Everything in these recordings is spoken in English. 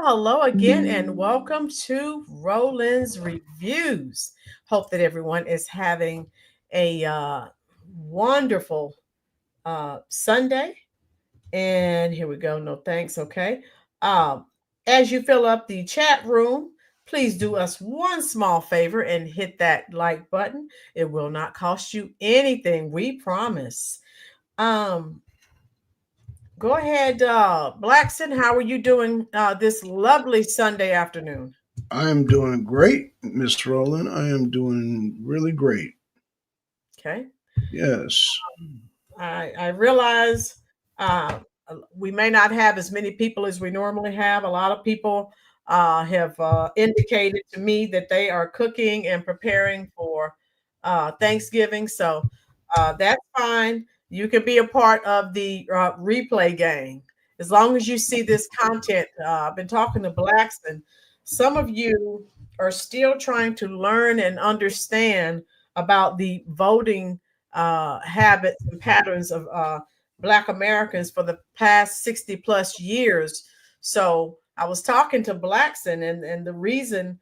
hello again, and welcome to Roland's Reviews. Hope that everyone is having a wonderful Sunday. And here we go. No thanks. Okay. Um, as you fill up the chat room, please do us one small favor and hit that like button. It will not cost you anything. We promise. Um, Go ahead, Blackson. How are you doing this lovely Sunday afternoon? I am doing great, Miss Rowland. I am doing really great. Okay. Yes. I realize uh, we may not have as many people as we normally have. A lot of people have indicated to me that they are cooking and preparing for Thanksgiving. So that's fine. You can be a part of the replay game as long as you see this content. I've been talking to blacks, and some of you are still trying to learn and understand about the voting habits and patterns of Black Americans for the past 60 plus years. So I was talking to Blackson, and the reason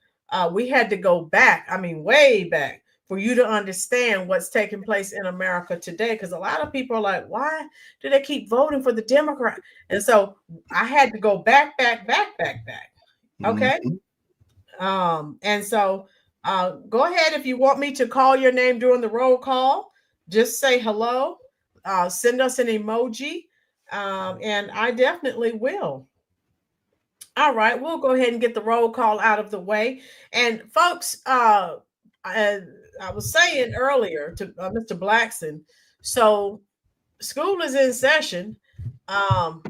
we had to go back, I mean, way back, for you to understand what's taking place in America today. Because a lot of people are like, why do they keep voting for the Democrat? And so I had to go back. Okay. Mhm. And so go ahead if you want me to call your name during the roll call. Just say hello, send us an emoji, and I definitely will. All right, we'll go ahead and get the roll call out of the way. And folks, I, I was saying earlier to Mr. Blackson, so school is in session. Um,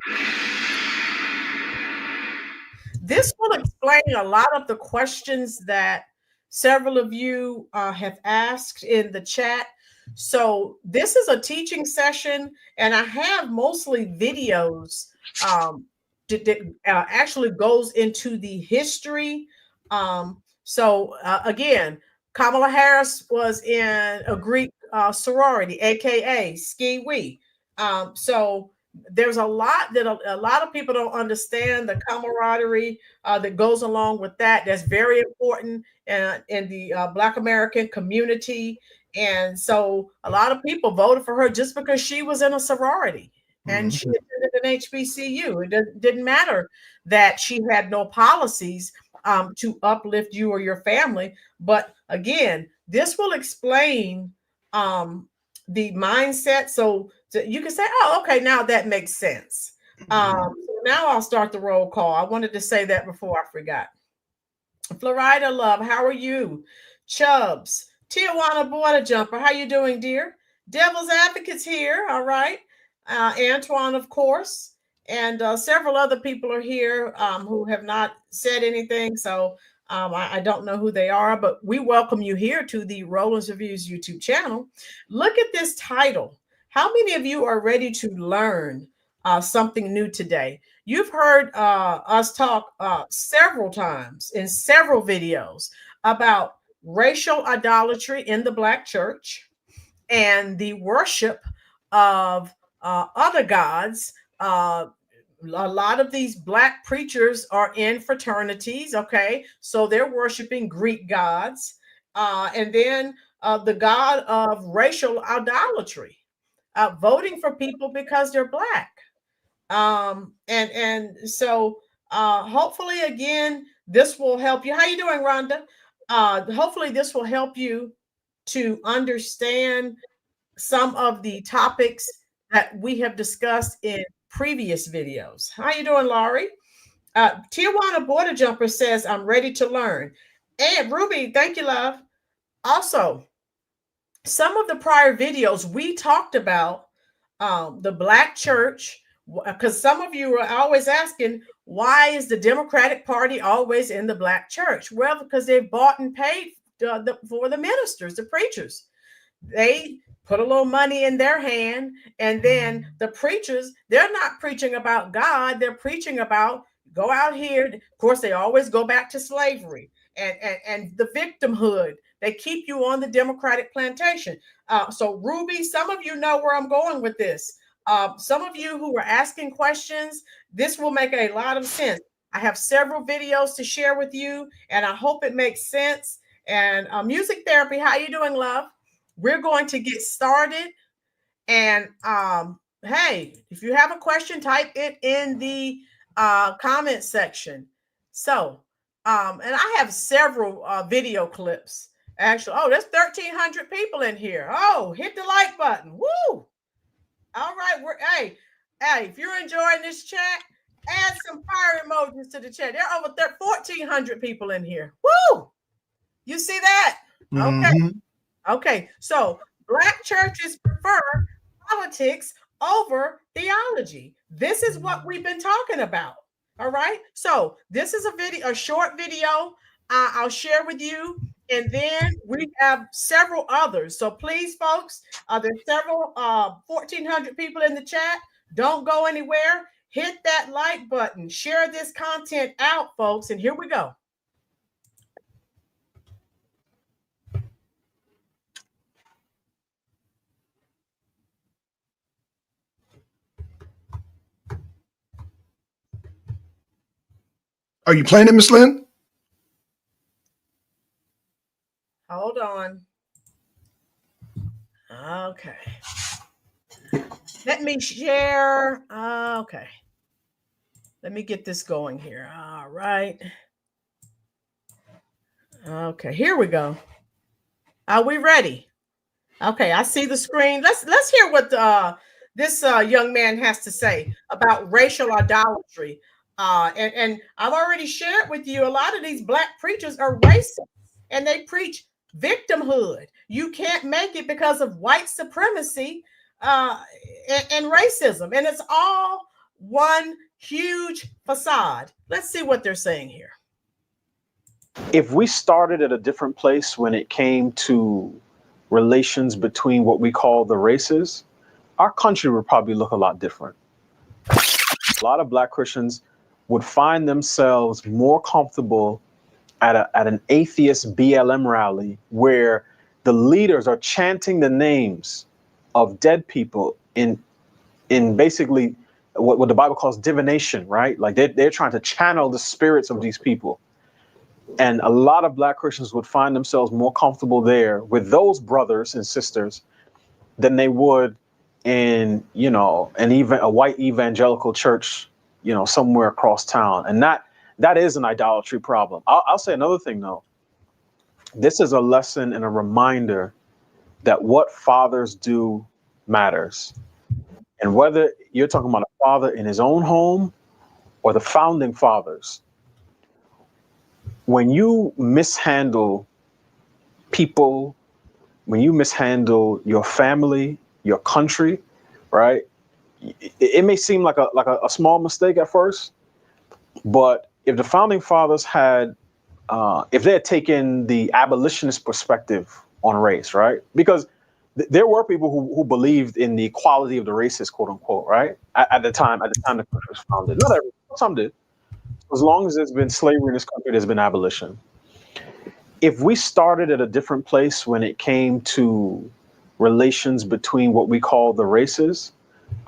This will explain a lot of the questions that several of you have asked in the chat. So, this is a teaching session, and I have mostly videos that actually goes into the history. Again, Kamala Harris was in a Greek sorority, aka Ski Wee. So, there's a lot that a lot of people don't understand the camaraderie that goes along with that. That's very important in the Black American community. And so a lot of people voted for her just because she was in a sorority and she Mhm. attended an HBCU. Didn't matter that she had no policies to uplift you or your family. But again, this will explain the mindset. So you can say, oh, okay, now that makes sense. So now I'll start the roll call. I wanted to say that before I forgot. Florida Love, how are you? Chubbs, Tijuana Border Jumper, how you doing, dear? Devil's Advocates here, all right. Antoine, of course, and several other people are here who have not said anything, so I don't know who they are, but we welcome you here to the Rollins Reviews YouTube channel. Look at this title. How many of you are ready to learn something new today? You've heard us talk several times in several videos about racial idolatry in the Black church and the worship of other gods. A lot of these Black preachers are in fraternities, okay? So they're worshiping Greek gods. And then the god of racial idolatry, voting for people because they're Black. And so hopefully again this will help you. How you doing, Rhonda? Hopefully this will help you to understand some of the topics that we have discussed in previous videos. How you doing, Laurie? Tijuana Border Jumper says, I'm ready to learn. And Ruby, thank you, love. Also, some of the prior videos we talked about the Black church, because some of you are always asking, why is the Democratic Party always in the Black church? Well, because they've bought and paid for the ministers, the preachers. They put a little money in their hand, and then the preachers, they're not preaching about God, they're preaching about go out here. Of course, they always go back to slavery and the victimhood. They keep you on the Democratic plantation. So, Ruby, some of you know where I'm going with this. Some of you who were asking questions, this will make a lot of sense. I have several videos to share with you, and I hope it makes sense. And music therapy, how you doing, love? We're going to get started. And hey, if you have a question, type it in the comment section. So, and I have several video clips. Actually, oh, there's 1,300 people in here. Oh, hit the like button. Woo! All right, hey, if you're enjoying this chat, add some fire emojis to the chat. There are over 1,400 people in here. Woo! You see that? Okay. Okay. So Black churches prefer politics over theology. This is what we've been talking about. All right. So this is a short video I'll share with you. And then we have several others. So please, folks, there's several 1,400 people in the chat. Don't go anywhere. Hit that like button. Share this content out, folks. And here we go. Are you playing it, Miss Lynn? Hold on. Okay. Let me share. Okay. Let me get this going here. All right. Okay, here we go. Are we ready? Okay, I see the screen. Let's hear what this young man has to say about racial idolatry. And I've already shared with you a lot of these Black preachers are racist and they preach victimhood. You can't make it because of white supremacy and racism, and it's all one huge facade. Let's see what they're saying here. If we started at a different place when it came to relations between what we call the races, our country would probably look a lot different. A lot of Black Christians would find themselves more comfortable at an atheist BLM rally where the leaders are chanting the names of dead people in basically what the Bible calls divination, right? Like they're trying to channel the spirits of these people. And a lot of Black Christians would find themselves more comfortable there with those brothers and sisters than they would in, a white evangelical church, somewhere across town. And that is an idolatry problem. I'll say another thing, though. This is a lesson and a reminder that what fathers do matters. And whether you're talking about a father in his own home or the founding fathers, when you mishandle people, when you mishandle your family, your country, right? It may seem like a small mistake at first, but if the founding fathers had, if they had taken the abolitionist perspective on race, right? Because there were people who believed in the equality of the races, quote unquote, right? At the time the country was founded. Not everyone, some did. As long as there's been slavery in this country, there's been abolition. If we started at a different place when it came to relations between what we call the races,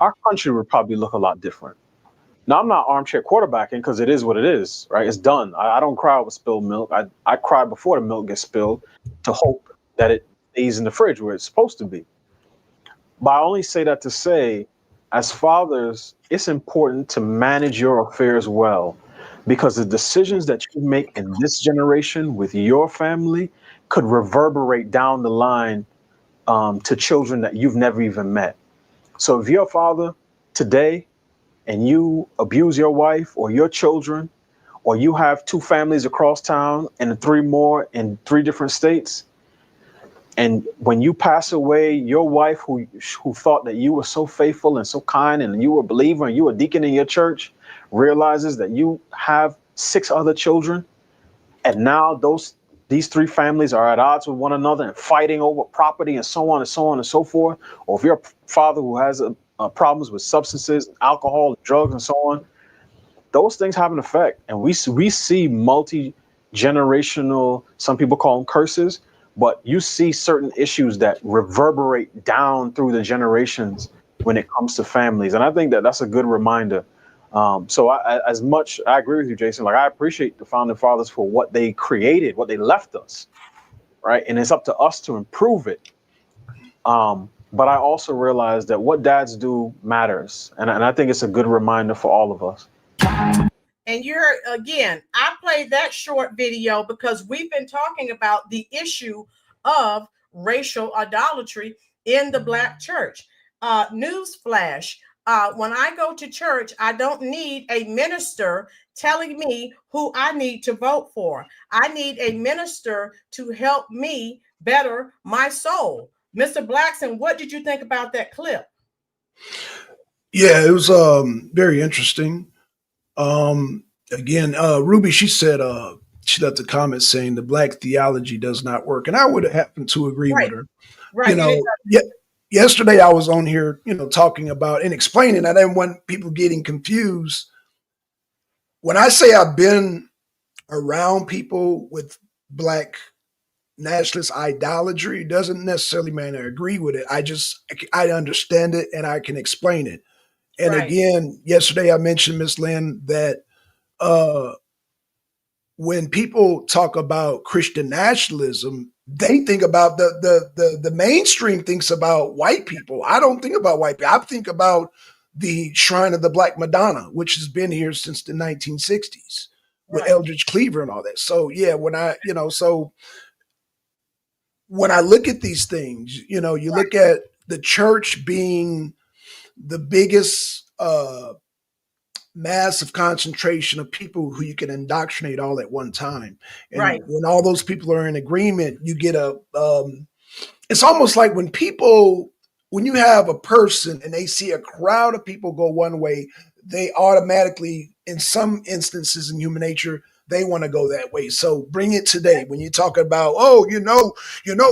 our country would probably look a lot different. Now, I'm not armchair quarterbacking because it is what it is, right? It's done. I don't cry over spilled milk. I cry before the milk gets spilled to hope that it stays in the fridge where it's supposed to be. But I only say that to say, as fathers, it's important to manage your affairs well, because the decisions that you make in this generation with your family could reverberate down the line to children that you've never even met. So if you're a father today and you abuse your wife or your children, or you have 2 families across town and 3 more in 3 different states, and when you pass away, your wife who thought that you were so faithful and so kind and you were a believer and you were a deacon in your church realizes that you have 6 other children, and now these 3 families are at odds with one another and fighting over property and so on and so on and so forth. Or if you're a father who has problems with substances, alcohol, drugs, and so on, those things have an effect. And we see multi-generational, some people call them curses, but you see certain issues that reverberate down through the generations when it comes to families. And I think that that's a good reminder So as much, I agree with you, Jason. Like, I appreciate the founding fathers for what they created, what they left us, right? And it's up to us to improve it. But I also realize that what dads do matters. And I think it's a good reminder for all of us. And again, I played that short video because we've been talking about the issue of racial idolatry in the Black church. Newsflash, when I go to church, I don't need a minister telling me who I need to vote for. I need a minister to help me better my soul. Mr. Blackson, what did you think about that clip? Yeah, it was very interesting. Again, Ruby, she said she left a comment saying the Black theology does not work, and I would happen to agree with her. Right. Yesterday I was on here, talking about and explaining. I didn't want people getting confused. When I say I've been around people with Black nationalist idolatry, doesn't necessarily mean I agree with it. I understand it and I can explain it. And again, yesterday I mentioned, Miss Lynn, that when people talk about Christian nationalism, they think about the mainstream thinks about white people. I don't think about white people. I think about the Shrine of the Black Madonna, which has been here since the 1960s with Eldridge Cleaver and all that. So yeah, when I look at these things, you look at the church being the biggest massive concentration of people who you can indoctrinate all at one time. And when all those people are in agreement, you get it's almost like when you have a person and they see a crowd of people go one way, they automatically, in some instances in human nature, they want to go that way. So bring it today when you talk about,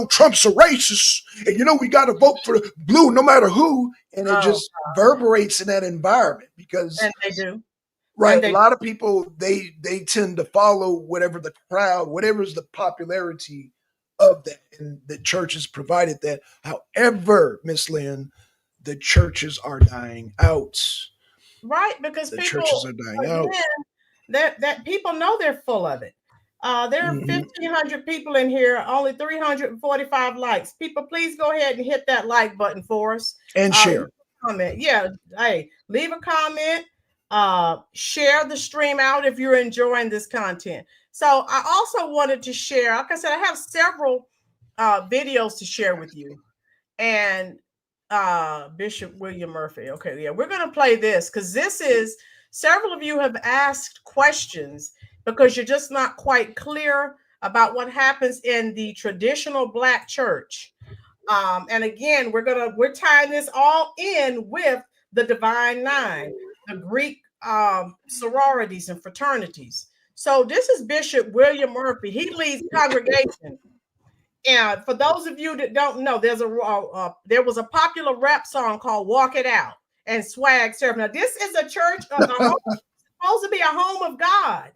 Trump's a racist and, we got to vote for blue no matter who. And it just reverberates in that environment because they do. Right. A lot of people, they tend to follow whatever the crowd, whatever's the popularity of that. And the churches provided that. However, Miss Lynn, the churches are dying out. Right. Because the churches are dying out. That people know they're full of it. There are 1,500 people in here, only 345 likes. People, please go ahead and hit that like button for us. And share. Comment. Yeah. Hey, leave a comment. Share the stream out if you're enjoying this content. So I also wanted to share, like I said, I have several videos to share with you. And Bishop William Murphy. Okay, yeah, we're going to play this because this is, several of you have asked questions because you're just not quite clear about what happens in the traditional Black church. And again, we're tying this all in with the Divine Nine, the Greek sororities and fraternities. So this is Bishop William Murphy. He leads congregation. And for those of you that don't know, there was a popular rap song called "Walk It Out" and Swag Surf. Now this is a church supposed to be a home of God.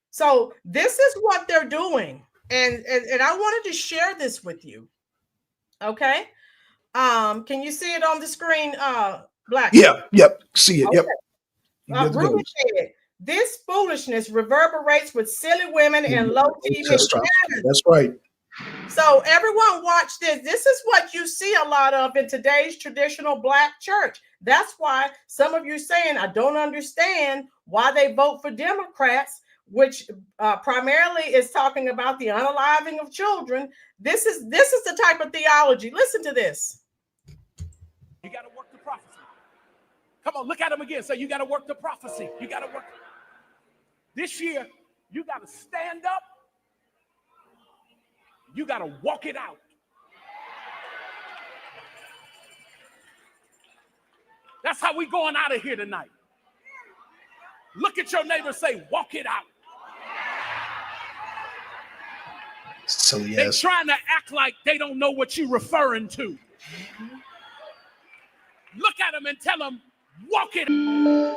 So this is what they're doing, and I wanted to share this with you. Okay, can you see it on the screen, Black? Yeah, yep, see it. Okay. Yep. Ruby said, "This foolishness reverberates with silly women and low TV." That's right. So everyone watch this. This is what you see a lot of in today's traditional Black church. That's why some of you are saying, I don't understand why they vote for Democrats, which primarily is talking about the unaliving of children. This is the type of theology. Listen to this. You got to work the prophecy. Come on, look at them again. So you got to work the prophecy. You got to work. This year, you got to stand up. You got to walk it out. That's how we going out of here tonight. Look at your neighbor, say, walk it out. Silly They're ass. trying to act like they don't know what you're referring to. Look at them and tell them, walk it out.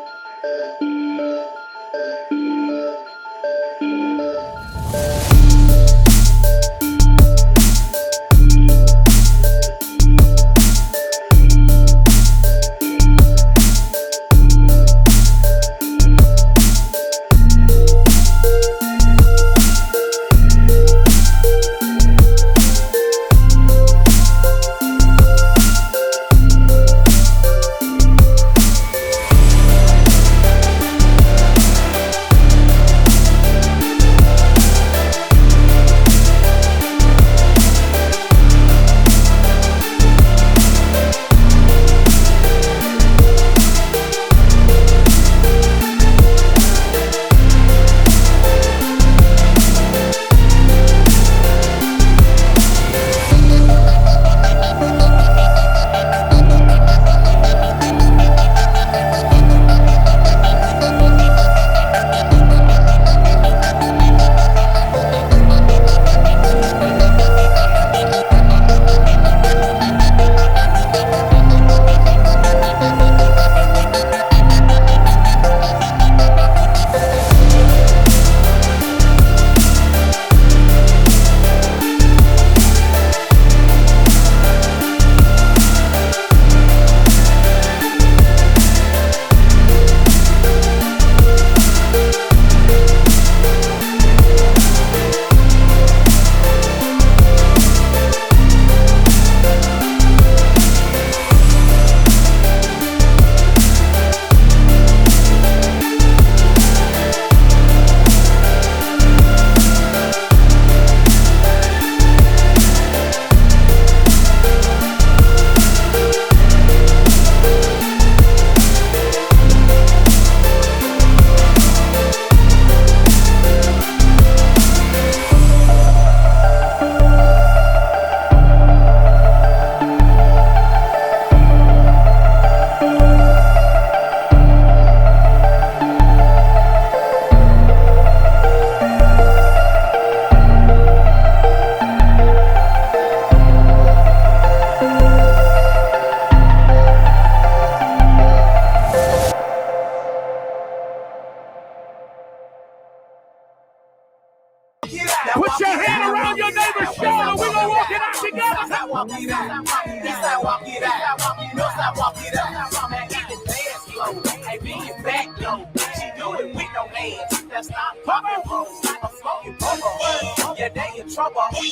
walk it out. Eastside walk it out. Northside walk it out. Now get the dance flow. Hey, be it back, yo. She do it with no hands. Now stop popping rolls like a smoking bubble. Yeah, they in trouble. Like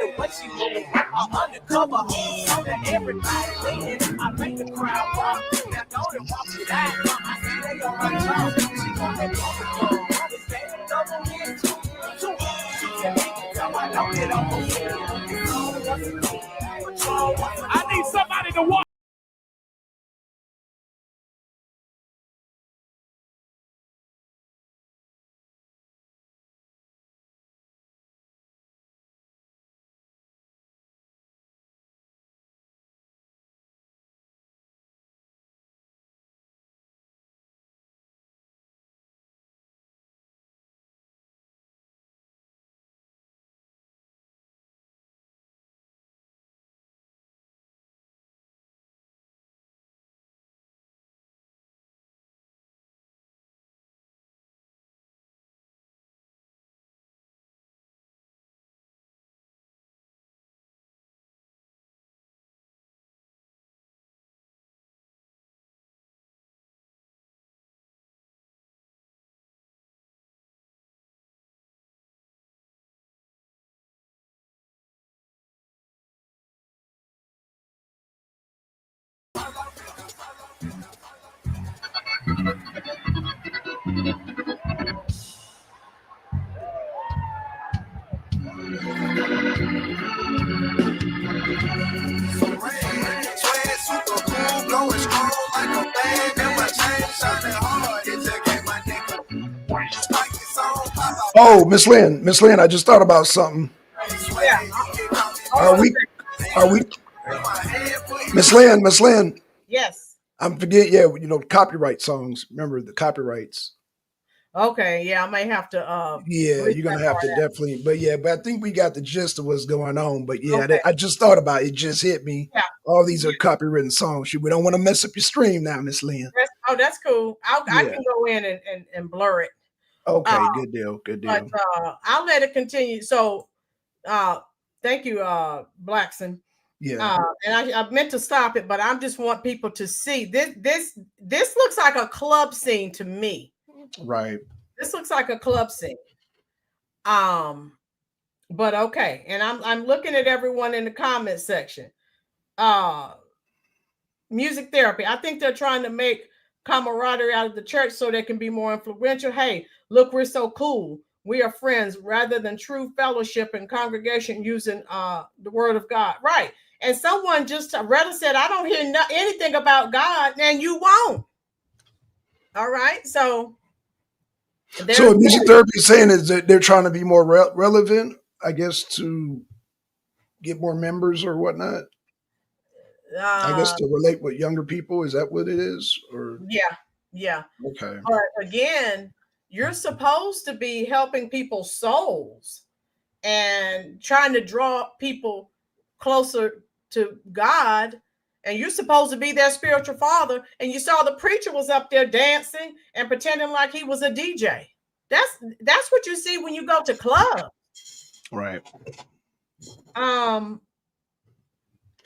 the way she moving, I'm undercover. So that everybody leaning, I make the crowd walk. Now don't it walk it out. I see they on my top. She gon' let go. It's that double hit. She can make it go. I know it on. I need somebody to walk. Oh, Miss Lynn, I just thought about something. Yeah. Are we, Miss Lynn? Yes. I'm forgetting, yeah, copyright songs. Remember the copyrights. Okay, yeah, I may have to yeah, you're gonna have to definitely, but I think we got the gist of what's going on. But yeah, okay. I just thought about it, just hit me. Yeah. All these are copywritten songs. We don't want to mess up your stream now, Miss Lynn. That's cool. I can go in and blur it. Okay, good deal. But I'll let it continue. So thank you, Blackson. Yeah. And I meant to stop it, but I just want people to see this looks like a club scene to me. Right. This looks like a club scene. But okay. And I'm looking at everyone in the comment section. Music therapy. I think they're trying to make camaraderie out of the church so they can be more influential. Hey, look, we're so cool. We are friends rather than true fellowship and congregation using the word of God. Right. And someone just rather said, I don't hear anything about God, and you won't. All right. So music therapy is saying is that they're trying to be more relevant, I guess, to get more members or whatnot. I guess to relate with younger people. Is that what it is? Or yeah. Okay. But again, you're supposed to be helping people's souls and trying to draw people closer to God. And you're supposed to be their spiritual father. And you saw the preacher was up there dancing and pretending like he was a DJ. That's what you see when you go to clubs. Right. And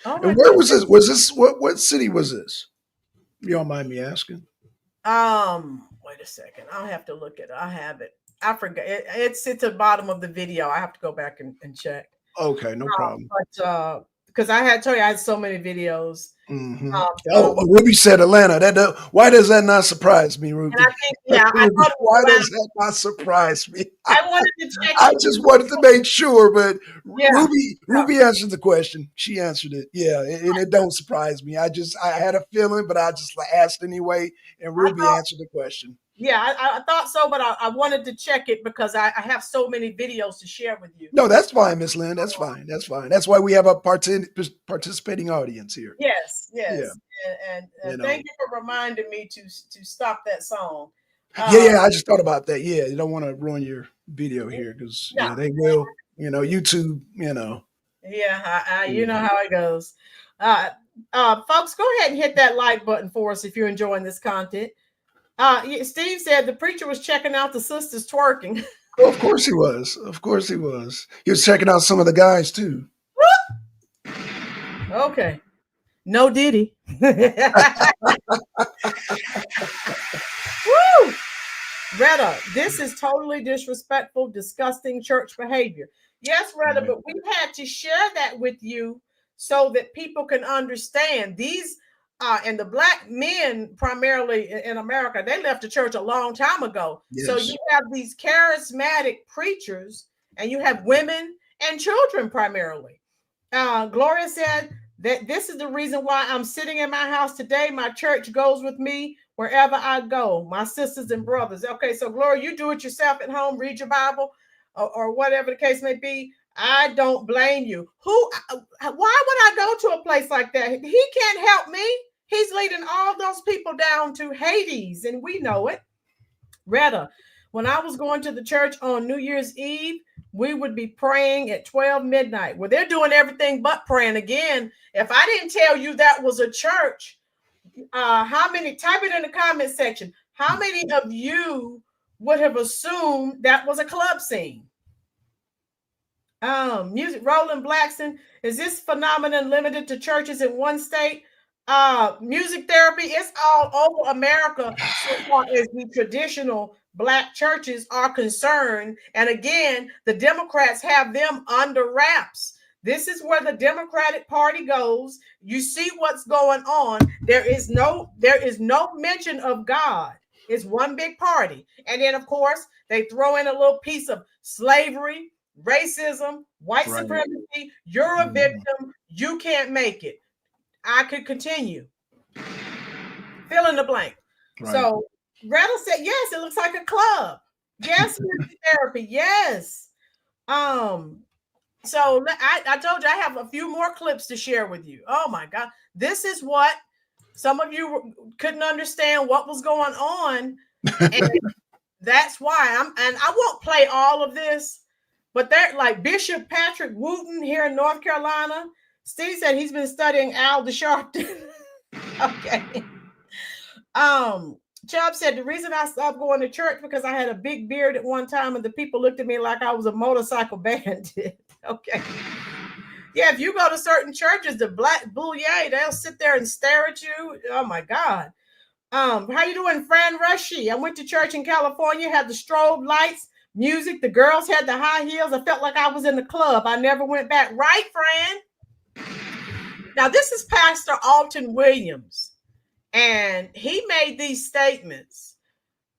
where was this? Was this what city was this? You don't mind me asking? Wait a second. I'll have to look at it. I have it. I forgot. It's at the bottom of the video. I have to go back and check. Okay, no problem. But because I had so many videos. Mm-hmm. Ruby said Atlanta. Why does that not surprise me, Ruby? Why does that not surprise me? I wanted to check. I just wanted to make sure, but Ruby answered the question. She answered it. Yeah, and it don't surprise me. I had a feeling, but I just asked anyway, and Ruby answered the question. Yeah, I thought so, but I wanted to check it because I have so many videos to share with you. No, that's fine, Miss Lynn. That's fine. That's why we have a participating audience here. Yes. Yeah. And thank you for reminding me to stop that song. I just thought about that. Yeah, you don't want to ruin your video here because they will. YouTube. Yeah, you know how it goes. Folks, go ahead and hit that like button for us if you're enjoying this content. Steve said the preacher was checking out the sisters twerking. Well, of course he was. He was checking out some of the guys too. Okay. No Diddy. Woo! Retta, this is totally disrespectful, disgusting church behavior. Yes, Retta, but we had to share that with you so that people can understand these. And the black men, primarily in America, they left the church a long time ago. Yes. So you have these charismatic preachers, and you have women and children primarily. Gloria said that this is the reason why I'm sitting in my house today. My church goes with me wherever I go, my sisters and brothers. Okay, so Gloria, you do it yourself at home, read your Bible, or whatever the case may be. I don't blame you. Why would I go to a place like that? He can't help me. He's leading all those people down to Hades, and we know it. Retta, when I was going to the church on New Year's Eve, we would be praying at 12 midnight. Well, they're doing everything but praying. Again, if I didn't tell you that was a church, how many, type it in the comment section, how many of you would have assumed that was a club scene? Music, Roland Blackson, is this phenomenon limited to churches in one state? Music therapy, it's all over America so far as the traditional Black churches are concerned. And again, the Democrats have them under wraps. This is where the Democratic Party goes. You see what's going on. There is no mention of God. It's one big party. And then, of course, they throw in a little piece of slavery, racism, white supremacy. You're a victim. You can't make it. I could continue. Fill in the blank. Right. So Retta said, yes, it looks like a club. Yes, therapy. Yes. So I told you I have a few more clips to share with you. Oh my God. This is what some of you couldn't understand what was going on. And that's why I won't play all of this, but they're like Bishop Patrick Wooten here in North Carolina. Steve said he's been studying Al DeSharpton. Okay. Chubb said the reason I stopped going to church because I had a big beard at one time and the people looked at me like I was a motorcycle bandit. Okay. Yeah, if you go to certain churches, the Black Boule, they'll sit there and stare at you. Oh my God. How you doing, Fran Rushy? I went to church in California, had the strobe lights, music. The girls had the high heels. I felt like I was in the club. I never went back. Right, Fran? Now, this is Pastor Alton Williams, and he made these statements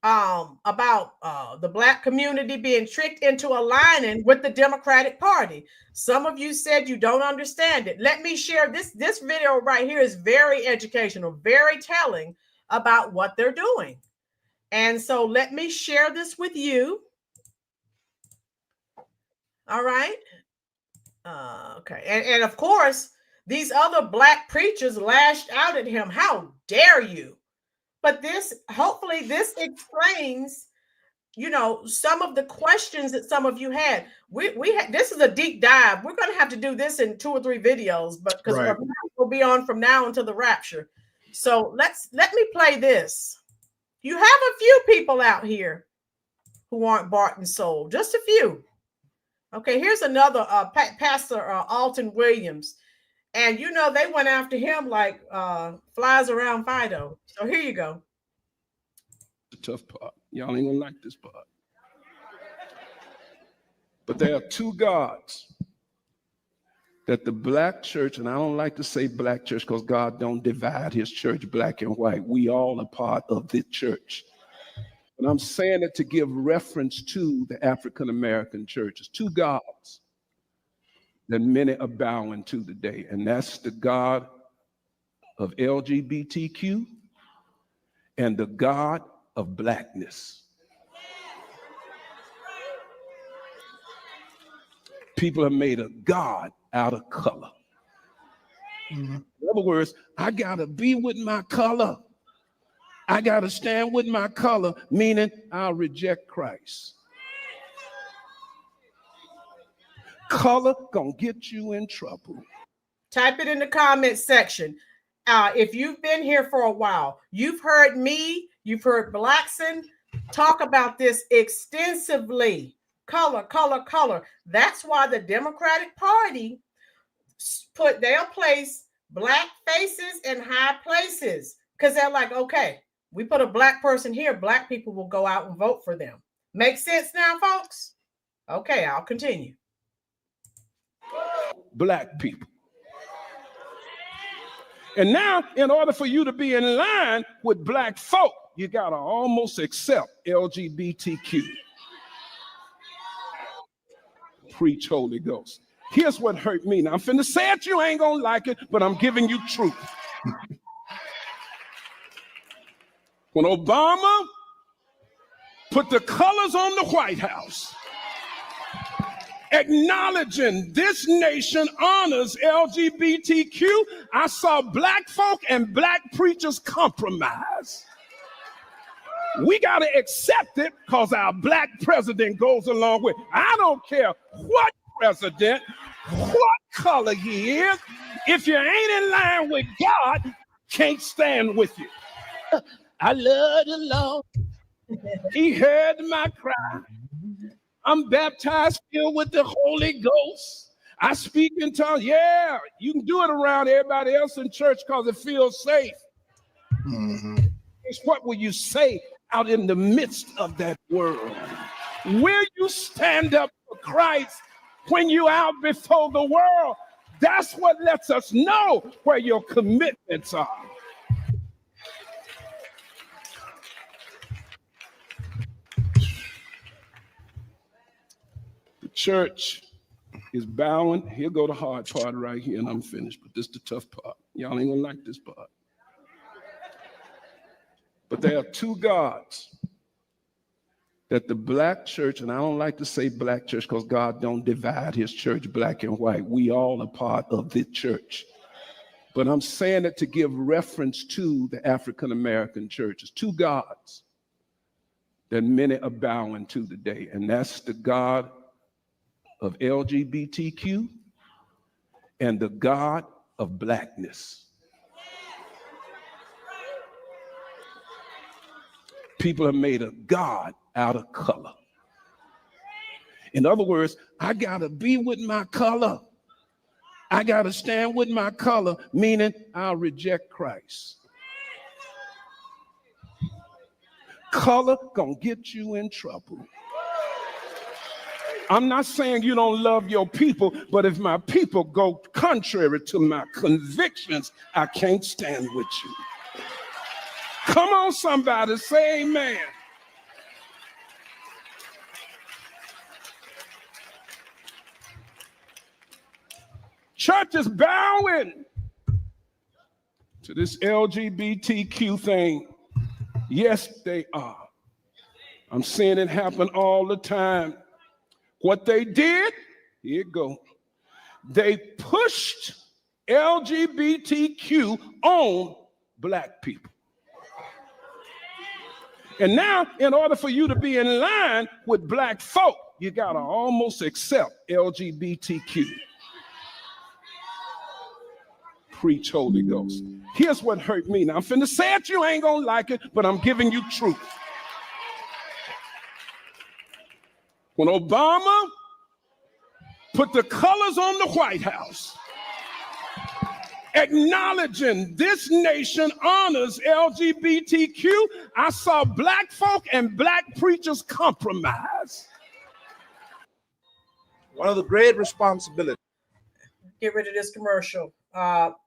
about the Black community being tricked into aligning with the Democratic Party. Some of you said you don't understand it. Let me share this. This video right here is very educational, very telling about what they're doing. And so let me share this with you. All right. Okay. And of course, these other Black preachers lashed out at him. How dare you? But hopefully this explains, some of the questions that some of you had. This is a deep dive. We're going to have to do this in 2 or 3 videos, but because we'll be on from now until the rapture. So let me play this. You have a few people out here who aren't bought and sold, just a few. Okay, here's another Pastor Alton Williams. And they went after him like flies around Fido. So here you go. The tough part. Y'all ain't gonna like this part. But there are 2 gods that the Black church, and I don't like to say Black church because God don't divide his church black and white. We all are part of the church. And I'm saying it to give reference to the African American churches. 2 gods that many are bowing to today, and that's the God of LGBTQ and the God of Blackness. People have made a God out of color. In other words, I gotta be with my color. I gotta stand with my color, meaning I'll reject Christ. Color gonna get you in trouble. Type it in the comment section. If you've been here for a while, you've heard me, you've heard Blackson talk about this extensively. Color. That's why the Democratic Party they'll place black faces in high places because they're like, okay, we put a black person here, black people will go out and vote for them. Make sense now, folks? Okay, I'll continue. Black people. And now, in order for you to be in line with black folk, you got to almost accept LGBTQ. Preach, Holy Ghost. Here's what hurt me. Now, I'm finna say it, you ain't gonna like it, but I'm giving you truth. When Obama put the colors on the White House, acknowledging this nation honors LGBTQ, I saw black folk and black preachers compromise. We got to accept it because our black president goes along with it. I don't care what president, what color he is. If you ain't in line with God, can't stand with you. I love the Lord. He heard my cry. I'm baptized filled with the Holy Ghost. I speak in tongues. Yeah, you can do it around everybody else in church because it feels safe. Mm-hmm. It's what will you say out in the midst of that world? Will you stand up for Christ when you out before the world? That's what lets us know where your commitments are. The church is bowing. Here go the hard part right here, and I'm finished, but this is the tough part. Y'all ain't gonna like this part. But there are two gods that the black church, and I don't like to say black church because God don't divide his church black and white. We all are part of the church. But I'm saying it to give reference to the African-American churches. Two gods that many are bowing to today, and that's the God of LGBTQ and the God of blackness. People have made a God out of color. In other words, I gotta be with my color. I gotta stand with my color, meaning I'll reject Christ. Color gonna get you in trouble. I'm not saying you don't love your people, but if my people go contrary to my convictions, I can't stand with you. Come on, somebody, say amen. Church is bowing to this LGBTQ thing. Yes, they are. I'm seeing it happen all the time. What they did, here you go. They pushed LGBTQ on black people. And now, in order for you to be in line with black folk, you got to almost accept LGBTQ. Preach, Holy Ghost. Here's what hurt me. Now, I'm finna say it, you ain't gonna like it, but I'm giving you truth. When Obama put the colors on the White House, acknowledging this nation honors LGBTQ, I saw black folk and black preachers compromise. One of the great responsibilities. Get rid of this commercial.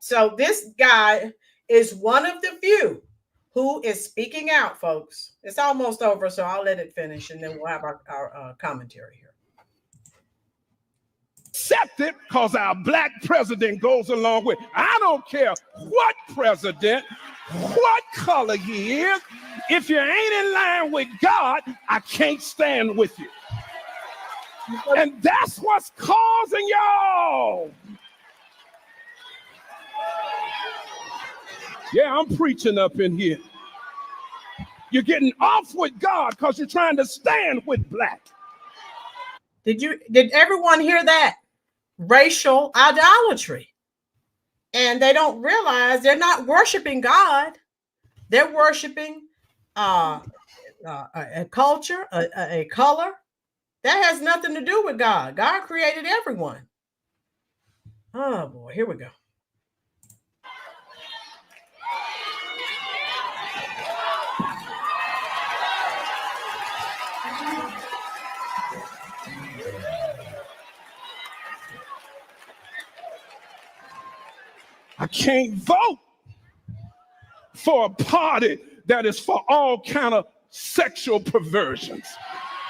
So this guy is one of the few who is speaking out, folks. It's almost over, so I'll let it finish, and then we'll have our commentary here. Accept it because our black president goes along with it. I don't care what president, what color he is. If you ain't in line with God, I can't stand with you. And that's what's causing y'all. Yeah, I'm preaching up in here. You're getting off with God because you're trying to stand with black. Did everyone hear that? Racial idolatry. And they don't realize they're not worshiping God. They're worshiping a culture, a color. That has nothing to do with God. God created everyone. Oh boy, here we go. I can't vote for a party that is for all kind of sexual perversions.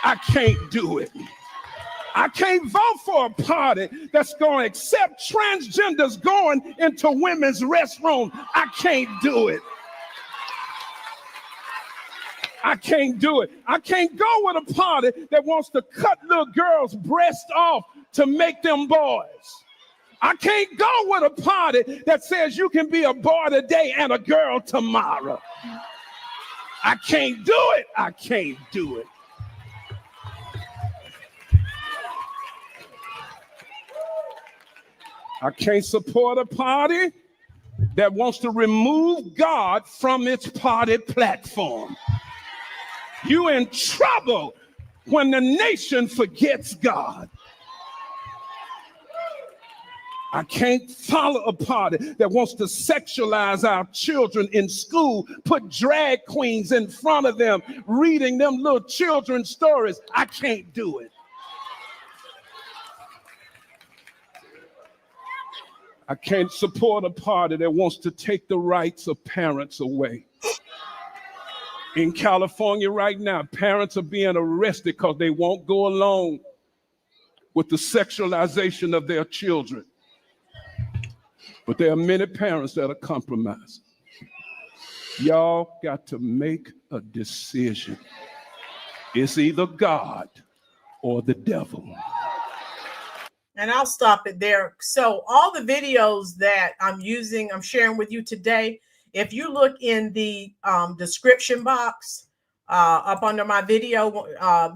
I can't do it. I can't vote for a party that's going to accept transgenders going into women's restrooms. I can't do it. I can't do it. I can't go with a party that wants to cut little girls' breasts off to make them boys. I can't go with a party that says you can be a boy today and a girl tomorrow. I can't do it. I can't do it. I can't support a party that wants to remove God from its party platform. You in trouble when the nation forgets God. I can't follow a party that wants to sexualize our children in school, put drag queens in front of them, reading them little children's stories. I can't do it. I can't support a party that wants to take the rights of parents away. In California right now, parents are being arrested because they won't go along with the sexualization of their children. But there are many parents that are compromising. Y'all got to make a decision. It's either God or the devil. And I'll stop it there. So all the videos that I'm sharing with you today, if you look in the description box up under my video,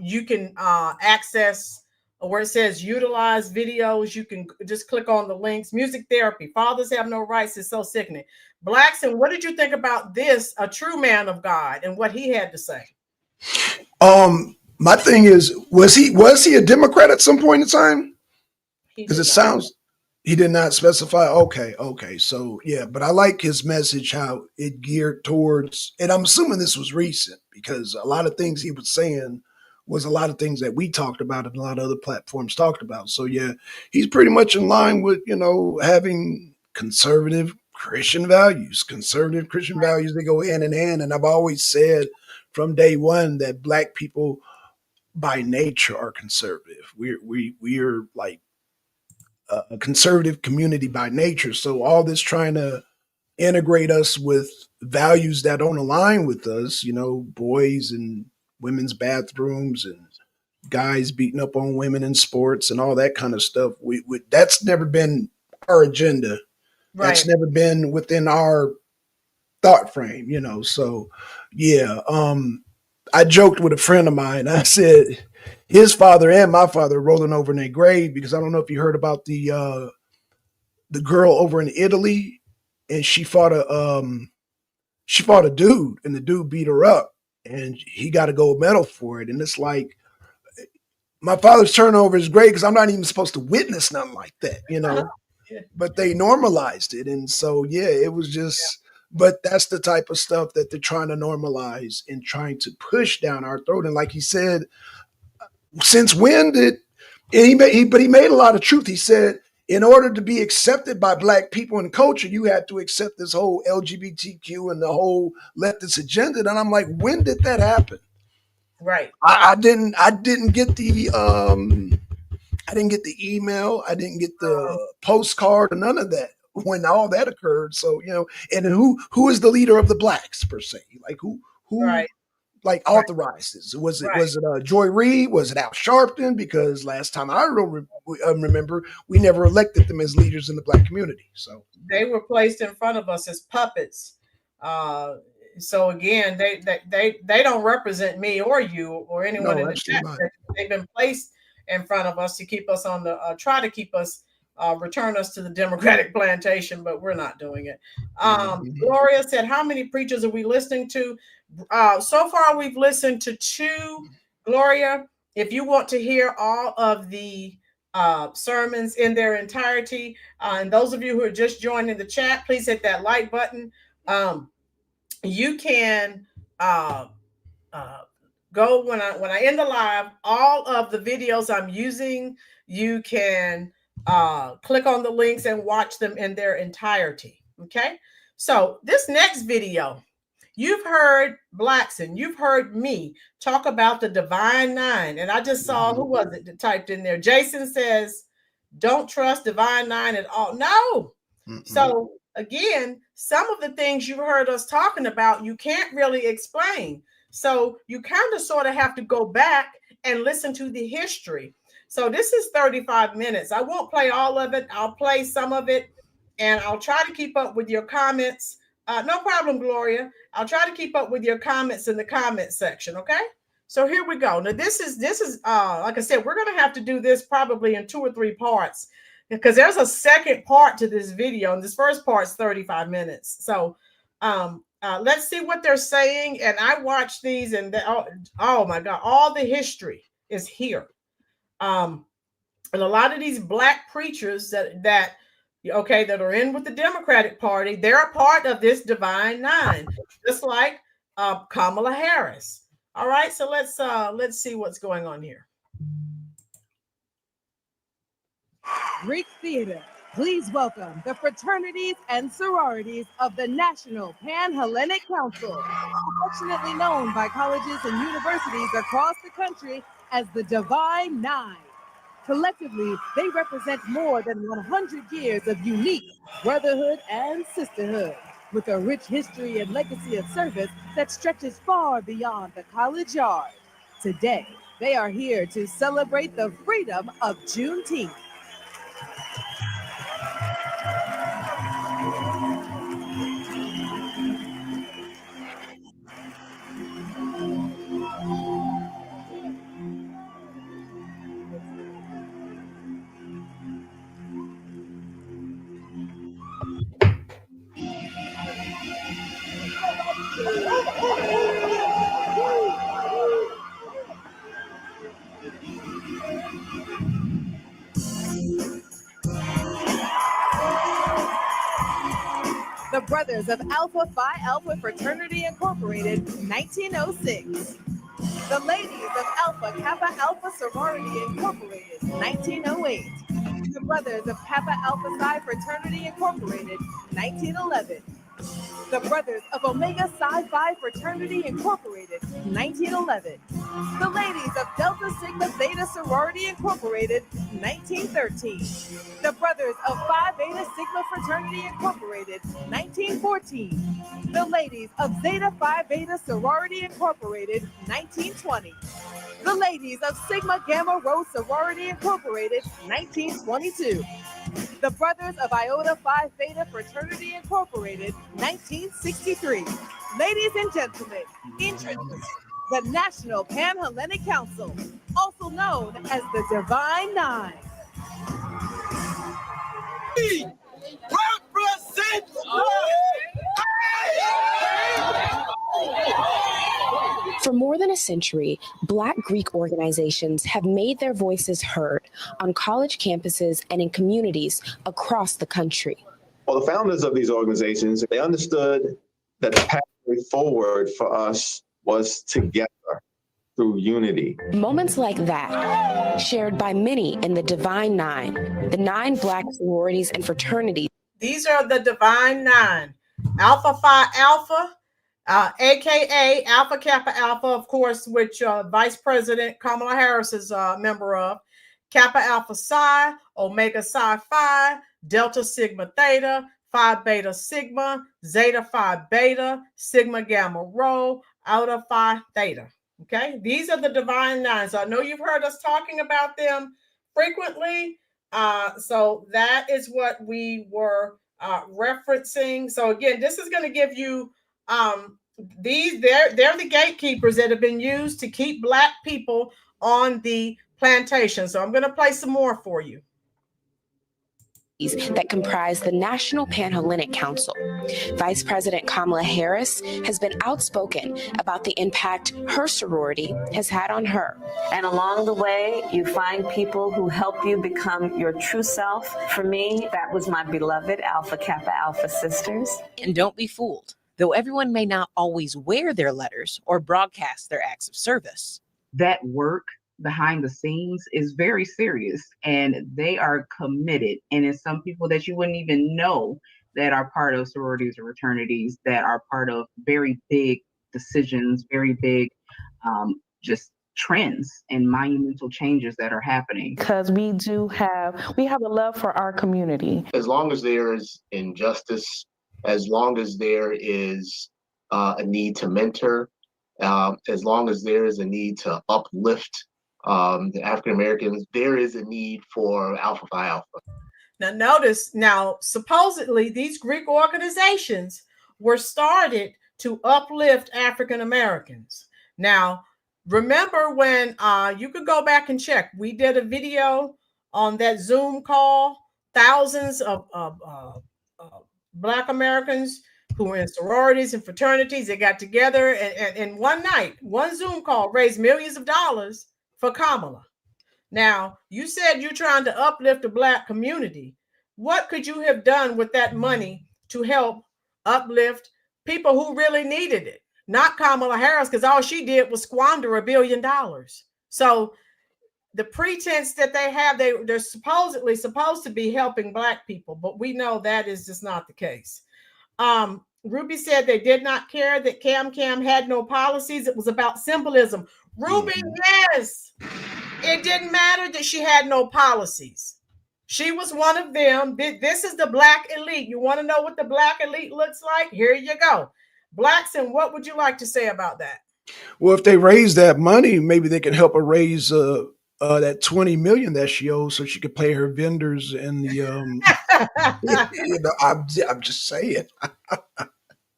you can access where it says utilize videos. You can just click on the links. Music therapy, fathers have no rights, is so sickening. Blackson, what did you think about this, a true man of God, and what he had to say? My thing is, was he a Democrat at some point in time? Because it sounds, he did not specify. Okay. So yeah, but I like his message, how it geared towards, and I'm assuming this was recent because a lot of things he was saying was a lot of things that we talked about and a lot of other platforms talked about. So yeah, he's pretty much in line with, having conservative Christian values. Conservative Christian values, they go hand in hand. And I've always said from day one that Black people by nature are conservative. We're like a conservative community by nature. So all this trying to integrate us with values that don't align with us, boys and women's bathrooms and guys beating up on women in sports and all that kind of stuff. We that's never been our agenda. Right. That's never been within our thought frame, So yeah, I joked with a friend of mine. I said his father and my father rolling over in their grave because I don't know if you heard about the girl over in Italy, and she fought a dude, and the dude beat her up, and he got a gold medal for it. And it's like, my father's turning over his grave because I'm not even supposed to witness nothing like that, Yeah. But they normalized it, and so yeah, it was just. Yeah. But that's the type of stuff that they're trying to normalize and trying to push down our throat. And like he said, since when did he made a lot of truth. He said, in order to be accepted by Black people and culture, you had to accept this whole LGBTQ and the whole leftist agenda. And I'm like, when did that happen? Right. I didn't get the email. I didn't get the postcard or none of that when all that occurred. So, and who is the leader of the Blacks per se? Like who right. Like authorized this? Was it Joy Reid? Was it Al Sharpton? Because last time I remember, we never elected them as leaders in the Black community. So they were placed in front of us as puppets. So again, they don't represent me or you or anyone in the chat. They've been placed in front of us to keep us on the try to keep us return us to the Democratic plantation, but we're not doing it. Gloria said, how many preachers are we listening to? So far, we've listened to 2. Gloria, if you want to hear all of the sermons in their entirety. And those of you who are just joining the chat, please hit that like button. You can go when I end the live, all of the videos I'm using, you can click on the links and watch them in their entirety. Okay, so this next video, you've heard Blackson, you've heard me talk about the Divine Nine, and I just saw, who was it that typed in there? Jason says, don't trust Divine Nine at all. No. So again, some of the things you heard us talking about, you can't really explain. So you kind of sort of have to go back and listen to the history. So this is 35 minutes. I won't play all of it. I'll play some of it, and I'll try to keep up with your comments. No problem, Gloria. I'll try to keep up with your comments in the comment section. Okay. So here we go. Now this is like I said, we're going to have to do this probably in 2 or 3 parts, because there's a second part to this video, and this first part is 35 minutes. So let's see what they're saying. And I watched these, and oh my God, all the history is here. And a lot of these Black preachers that are in with the Democratic Party, they're a part of this Divine Nine, just like Kamala Harris. All right, so let's see what's going on here. Greek theater, please welcome the fraternities and sororities of the National Pan-Hellenic Council, affectionately known by colleges and universities across the country as the Divine Nine. Collectively, they represent more than 100 years of unique brotherhood and sisterhood, with a rich history and legacy of service that stretches far beyond the college yard. Today, they are here to celebrate the freedom of Juneteenth. The Brothers of Alpha Phi Alpha Fraternity Incorporated, 1906. The Ladies of Alpha Kappa Alpha Sorority Incorporated, 1908. The Brothers of Kappa Alpha Psi Fraternity Incorporated, 1911. The Brothers of Omega Psi Phi Fraternity Incorporated, 1911. The Ladies of Delta Sigma Theta Sorority Incorporated, 1913. The Brothers of Phi Beta Sigma Fraternity Incorporated, 1914. The Ladies of Zeta Phi Beta Sorority Incorporated, 1920. The Ladies of Sigma Gamma Rho Sorority Incorporated, 1922. The Brothers of Iota Phi Theta Fraternity Incorporated, 1963. Ladies and gentlemen, introducing the National Pan-Hellenic Council, also known as the Divine Nine. We represent For more than a century, Black Greek organizations have made their voices heard on college campuses and in communities across the country. Well, the founders of these organizations, they understood that the pathway forward for us was together through unity. Moments like that, shared by many in the Divine Nine, the 9 Black sororities and fraternities. These are the Divine Nine: Alpha Phi Alpha, aka Alpha Kappa Alpha, of course, which Vice President Kamala Harris is a member of, Kappa Alpha Psi, Omega Psi Phi, Delta Sigma Theta, Phi Beta Sigma, Zeta Phi Beta, Sigma Gamma Rho, Iota Phi Theta. Okay, these are the Divine Nine. So I know you've heard us talking about them frequently. So that is what we were referencing. So again, this is going to give you they're the gatekeepers that have been used to keep Black people on the plantation. So I'm going to play some more for you. that comprise the National Panhellenic Council. Vice President Kamala Harris has been outspoken about the impact her sorority has had on her. And along the way, you find people who help you become your true self. For me, that was my beloved Alpha Kappa Alpha sisters. And don't be fooled. Though everyone may not always wear their letters or broadcast their acts of service, that work behind the scenes is very serious, and they are committed. And it's some people that you wouldn't even know that are part of sororities or fraternities, that are part of very big decisions, very big just trends and monumental changes that are happening. Because we have a love for our community. As long as there is injustice, as long as there is a need to mentor, as long as there is a need to uplift the African Americans, there is a need for Alpha Phi Alpha. Now notice, supposedly these Greek organizations were started to uplift African Americans. Now, remember when you could go back and check, we did a video on that Zoom call, thousands of Black Americans who were in sororities and fraternities, they got together and one night, one Zoom call raised millions of dollars for Kamala. Now, you said you're trying to uplift the Black community. What could you have done with that money to help uplift people who really needed it? Not Kamala Harris, because all she did was squander $1 billion. So the pretense that they have, they're supposedly supposed to be helping Black people, but we know that is just not the case. Ruby said they did not care that Cam had no policies. It was about symbolism. Ruby, yes, it didn't matter that she had no policies. She was one of them. This is the Black elite. You want to know what the Black elite looks like? Here you go. Blackson, what would you like to say about that? Well, if they raise that money, maybe they can help her raise that $20 million that she owes, so she could pay her vendors and the. I'm just saying.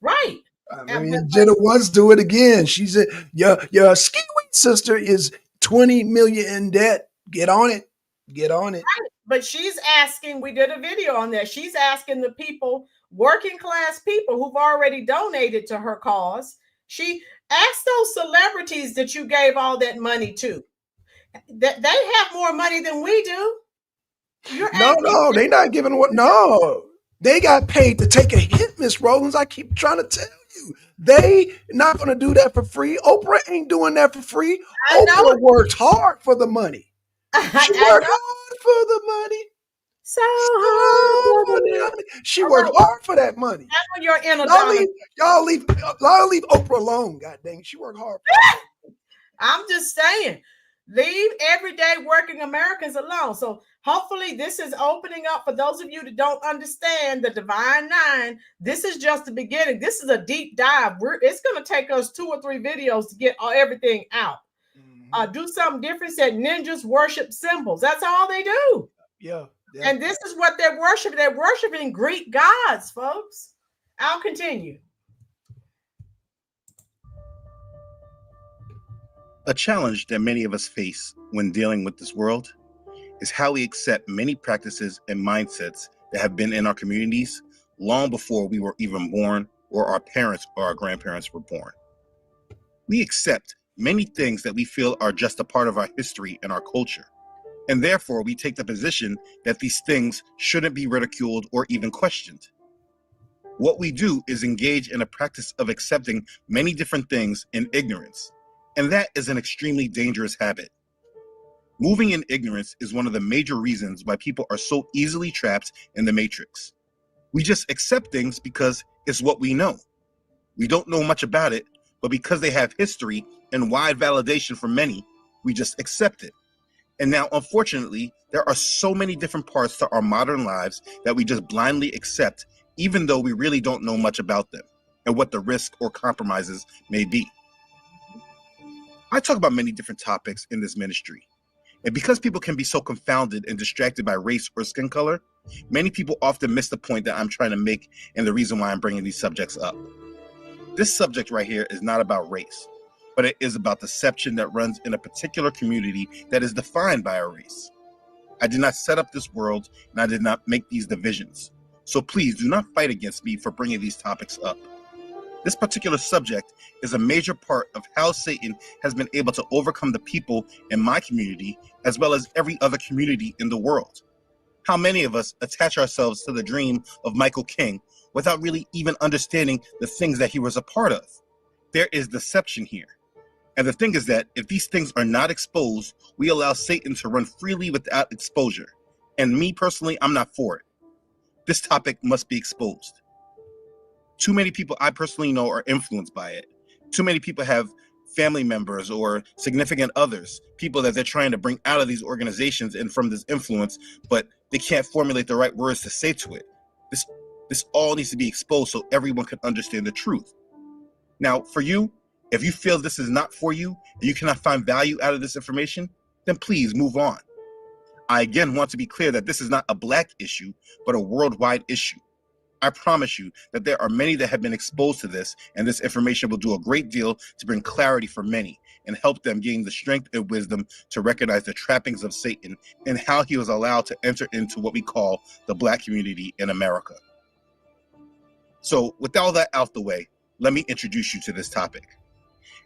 Right. I mean, Jenna wants to do it again. She said, your ski week sister is $20 million in debt. Get on it. Get on it. Right. But she's asking, we did a video on that. She's asking the people, working class people who've already donated to her cause. She asked those celebrities that you gave all that money to, that they have more money than we do. No, they're not giving what. No, they got paid to take a hit, Miss Rollins. I keep trying to tell you, they not going to do that for free. Oprah ain't doing that for free. Oprah worked hard for the money. She worked hard for the money. So hard for the money. She worked hard for that money. I know you're in y'all leave Oprah alone. God dang, she worked hard for it. I'm just saying, leave everyday working Americans alone. So hopefully this is opening up for those of you that don't understand the Divine Nine. This is just the beginning. This is a deep dive. It's going to take us 2 or 3 videos to get everything out. Do something different. Said ninjas worship symbols. That's all they do. Yeah. And this is what they're worshiping. They're worshiping Greek gods, folks. I'll continue. A challenge that many of us face when dealing with this world is how we accept many practices and mindsets that have been in our communities long before we were even born or our parents or our grandparents were born. We accept many things that we feel are just a part of our history and our culture, and therefore we take the position that these things shouldn't be ridiculed or even questioned. What we do is engage in a practice of accepting many different things in ignorance, and that is an extremely dangerous habit. Moving in ignorance is one of the major reasons why people are so easily trapped in the matrix. We just accept things because it's what we know. We don't know much about it, but because they have history and wide validation for many, we just accept it. And now, unfortunately, there are so many different parts to our modern lives that we just blindly accept, even though we really don't know much about them and what the risk or compromises may be. I talk about many different topics in this ministry. And because people can be so confounded and distracted by race or skin color, many people often miss the point that I'm trying to make and the reason why I'm bringing these subjects up. This subject right here is not about race, but it is about deception that runs in a particular community that is defined by a race. I did not set up this world, and I did not make these divisions. So please do not fight against me for bringing these topics up. This particular subject is a major part of how Satan has been able to overcome the people in my community, as well as every other community in the world. How many of us attach ourselves to the dream of Michael King without really even understanding the things that he was a part of? There is deception here. And the thing is that if these things are not exposed, we allow Satan to run freely without exposure. And me personally, I'm not for it. This topic must be exposed. Too many people I personally know are influenced by it. Too many people have family members or significant others, people that they're trying to bring out of these organizations and from this influence, but they can't formulate the right words to say to it. This all needs to be exposed so everyone can understand the truth. Now, for you, if you feel this is not for you and you cannot find value out of this information, then please move on. I again want to be clear that this is not a Black issue, but a worldwide issue. I promise you that there are many that have been exposed to this, and this information will do a great deal to bring clarity for many and help them gain the strength and wisdom to recognize the trappings of Satan and how he was allowed to enter into what we call the Black community in America. So with all that out the way, let me introduce you to this topic.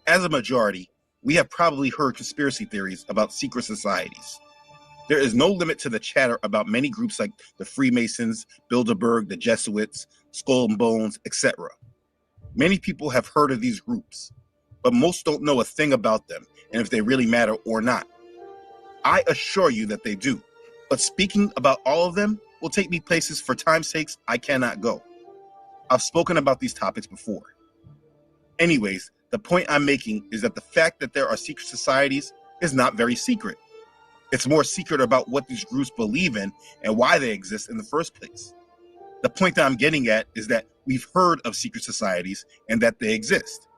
As a majority, we have probably heard conspiracy theories about secret societies. There is no limit to the chatter about many groups like the Freemasons, Bilderberg, the Jesuits, Skull and Bones, etc. Many people have heard of these groups, but most don't know a thing about them and if they really matter or not. I assure you that they do, but speaking about all of them will take me places for time's sakes I cannot go. I've spoken about these topics before. Anyways, the point I'm making is that the fact that there are secret societies is not very secret. It's more secret about what these groups believe in and why they exist in the first place. The point that I'm getting at is that we've heard of secret societies and that they exist.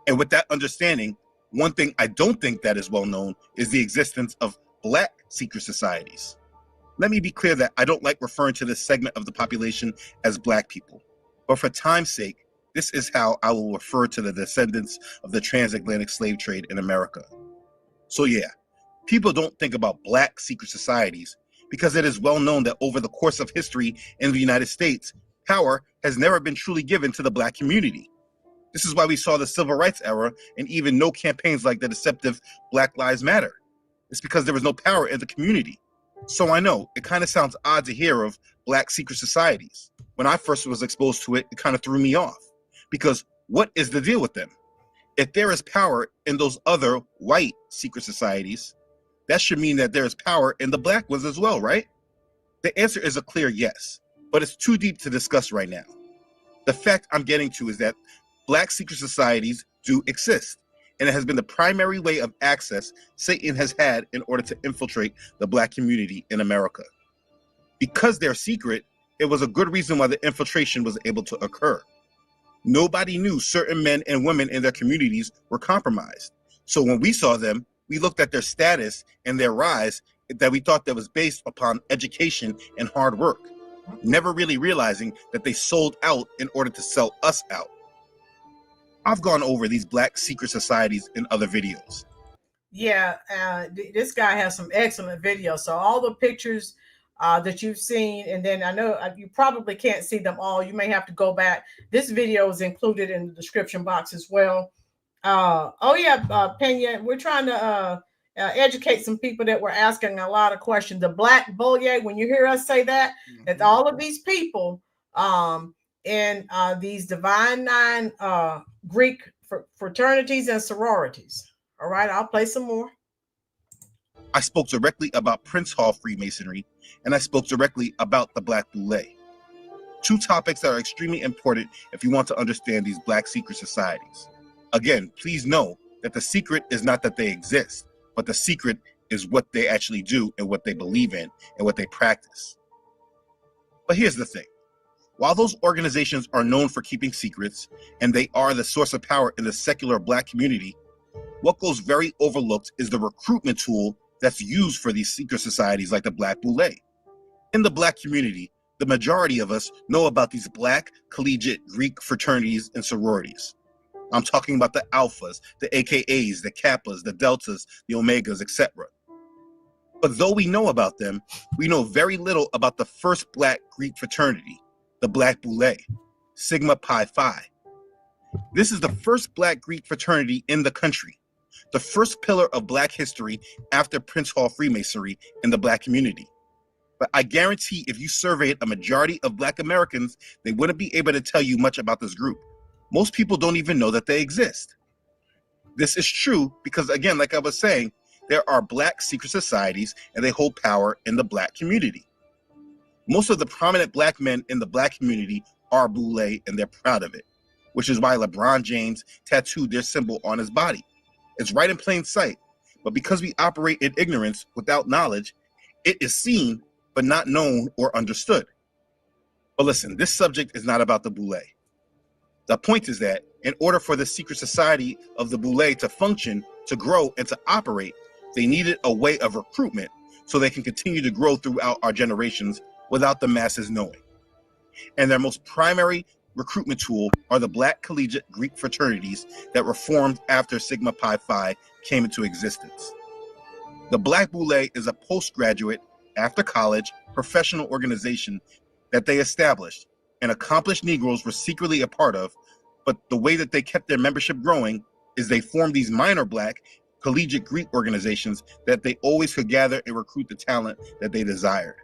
And with that understanding, one thing I don't think that is well known is the existence of Black secret societies. Let me be clear that I don't like referring to this segment of the population as Black people, but for time's sake, this is how I will refer to the descendants of the transatlantic slave trade in America. So yeah, people don't think about Black secret societies because it is well known that over the course of history in the United States, power has never been truly given to the Black community. This is why we saw the Civil Rights era and even no campaigns like the deceptive Black Lives Matter. It's because there was no power in the community. So I know it kind of sounds odd to hear of Black secret societies. When I first was exposed to it, it kind of threw me off. Because what is the deal with them? If there is power in those other white secret societies, that should mean that there is power in the Black ones as well, right? The answer is a clear yes, but it's too deep to discuss right now. The fact I'm getting to is that Black secret societies do exist, and it has been the primary way of access Satan has had in order to infiltrate the Black community in America. Because they're secret, it was a good reason why the infiltration was able to occur. Nobody knew certain men and women in their communities were compromised. So when we saw them, we looked at their status and their rise that we thought that was based upon education and hard work, never really realizing that they sold out in order to sell us out. I've gone over these Black secret societies in other videos. Yeah, this guy has some excellent videos. So all the pictures that you've seen, and then I know you probably can't see them all. You may have to go back. This video is included in the description box as well. Pena, we're trying to educate some people that were asking a lot of questions. The Black Boule, when you hear us say that, that all of these people in these Divine Nine Greek fraternities and sororities. All right, I'll play some more. I spoke directly about Prince Hall Freemasonry, and I spoke directly about the Black Boule. Two topics that are extremely important if you want to understand these Black secret societies. Again, please know that the secret is not that they exist, but the secret is what they actually do and what they believe in and what they practice. But here's the thing. While those organizations are known for keeping secrets, and they are the source of power in the secular Black community, what goes very overlooked is the recruitment tool that's used for these secret societies like the Black Boule. In the Black community, the majority of us know about these Black collegiate Greek fraternities and sororities. I'm talking about the Alphas, the AKAs, the Kappas, the Deltas, the Omegas, etc. But though we know about them, we know very little about the first Black Greek fraternity, the Black Boule, Sigma Pi Phi. This is the first Black Greek fraternity in the country, the first pillar of Black history after Prince Hall Freemasonry in the Black community. But I guarantee if you surveyed a majority of Black Americans, they wouldn't be able to tell you much about this group. Most people don't even know that they exist. This is true because, again, like I was saying, there are Black secret societies and they hold power in the Black community. Most of the prominent Black men in the Black community are Boule and they're proud of it, which is why LeBron James tattooed their symbol on his body. It's right in plain sight, but because we operate in ignorance without knowledge, it is seen but not known or understood. But listen, this subject is not about the Boule. The point is that in order for the secret society of the Boule to function, to grow, and to operate, they needed a way of recruitment so they can continue to grow throughout our generations without the masses knowing. And their most primary recruitment tool are the Black collegiate Greek fraternities that were formed after Sigma Pi Phi came into existence. The Black Boule is a postgraduate, after college, professional organization that they established and accomplished Negroes were secretly a part of, but the way that they kept their membership growing is they formed these minor Black collegiate Greek organizations that they always could gather and recruit the talent that they desired.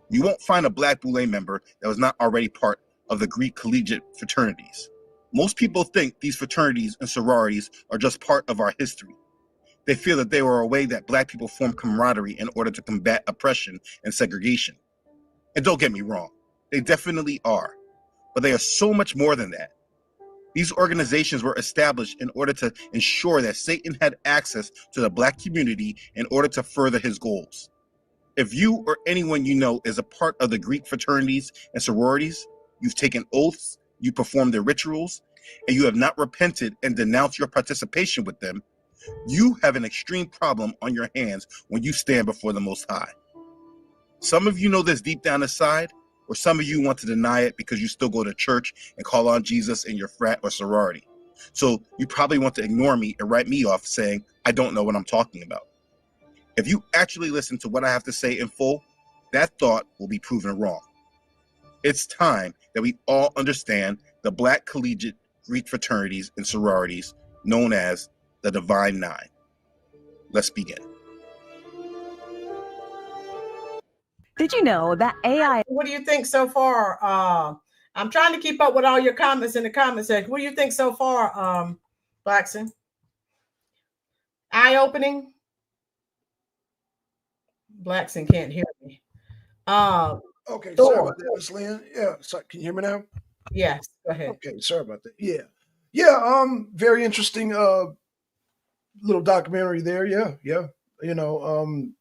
You won't find a Black Boule member that was not already part of the Greek collegiate fraternities. Most people think these fraternities and sororities are just part of our history. They feel that they were a way that Black people formed camaraderie in order to combat oppression and segregation. And don't get me wrong, they definitely are, but they are so much more than that. These organizations were established in order to ensure that Satan had access to the Black community in order to further his goals. If you or anyone you know is a part of the Greek fraternities and sororities, you've taken oaths, you performed their rituals, and you have not repented and denounced your participation with them, you have an extreme problem on your hands when you stand before the Most High. Some of you know this deep down inside, or some of you want to deny it because you still go to church and call on Jesus in your frat or sorority. So you probably want to ignore me and write me off saying, I don't know what I'm talking about. If you actually listen to what I have to say in full, that thought will be proven wrong. It's time that we all understand the Black collegiate Greek fraternities and sororities known as the Divine Nine. Let's begin. Did you know that AI... What do you think so far? I'm trying to keep up with all your comments in the comment section. What do you think so far, Blackson? Eye-opening? Blackson can't hear me. Okay, sorry about that, Miss Lynn. Yeah, sorry, can you hear me now? Yes, go ahead. Okay, sorry about that. Yeah, very interesting little documentary there. Yeah. You know,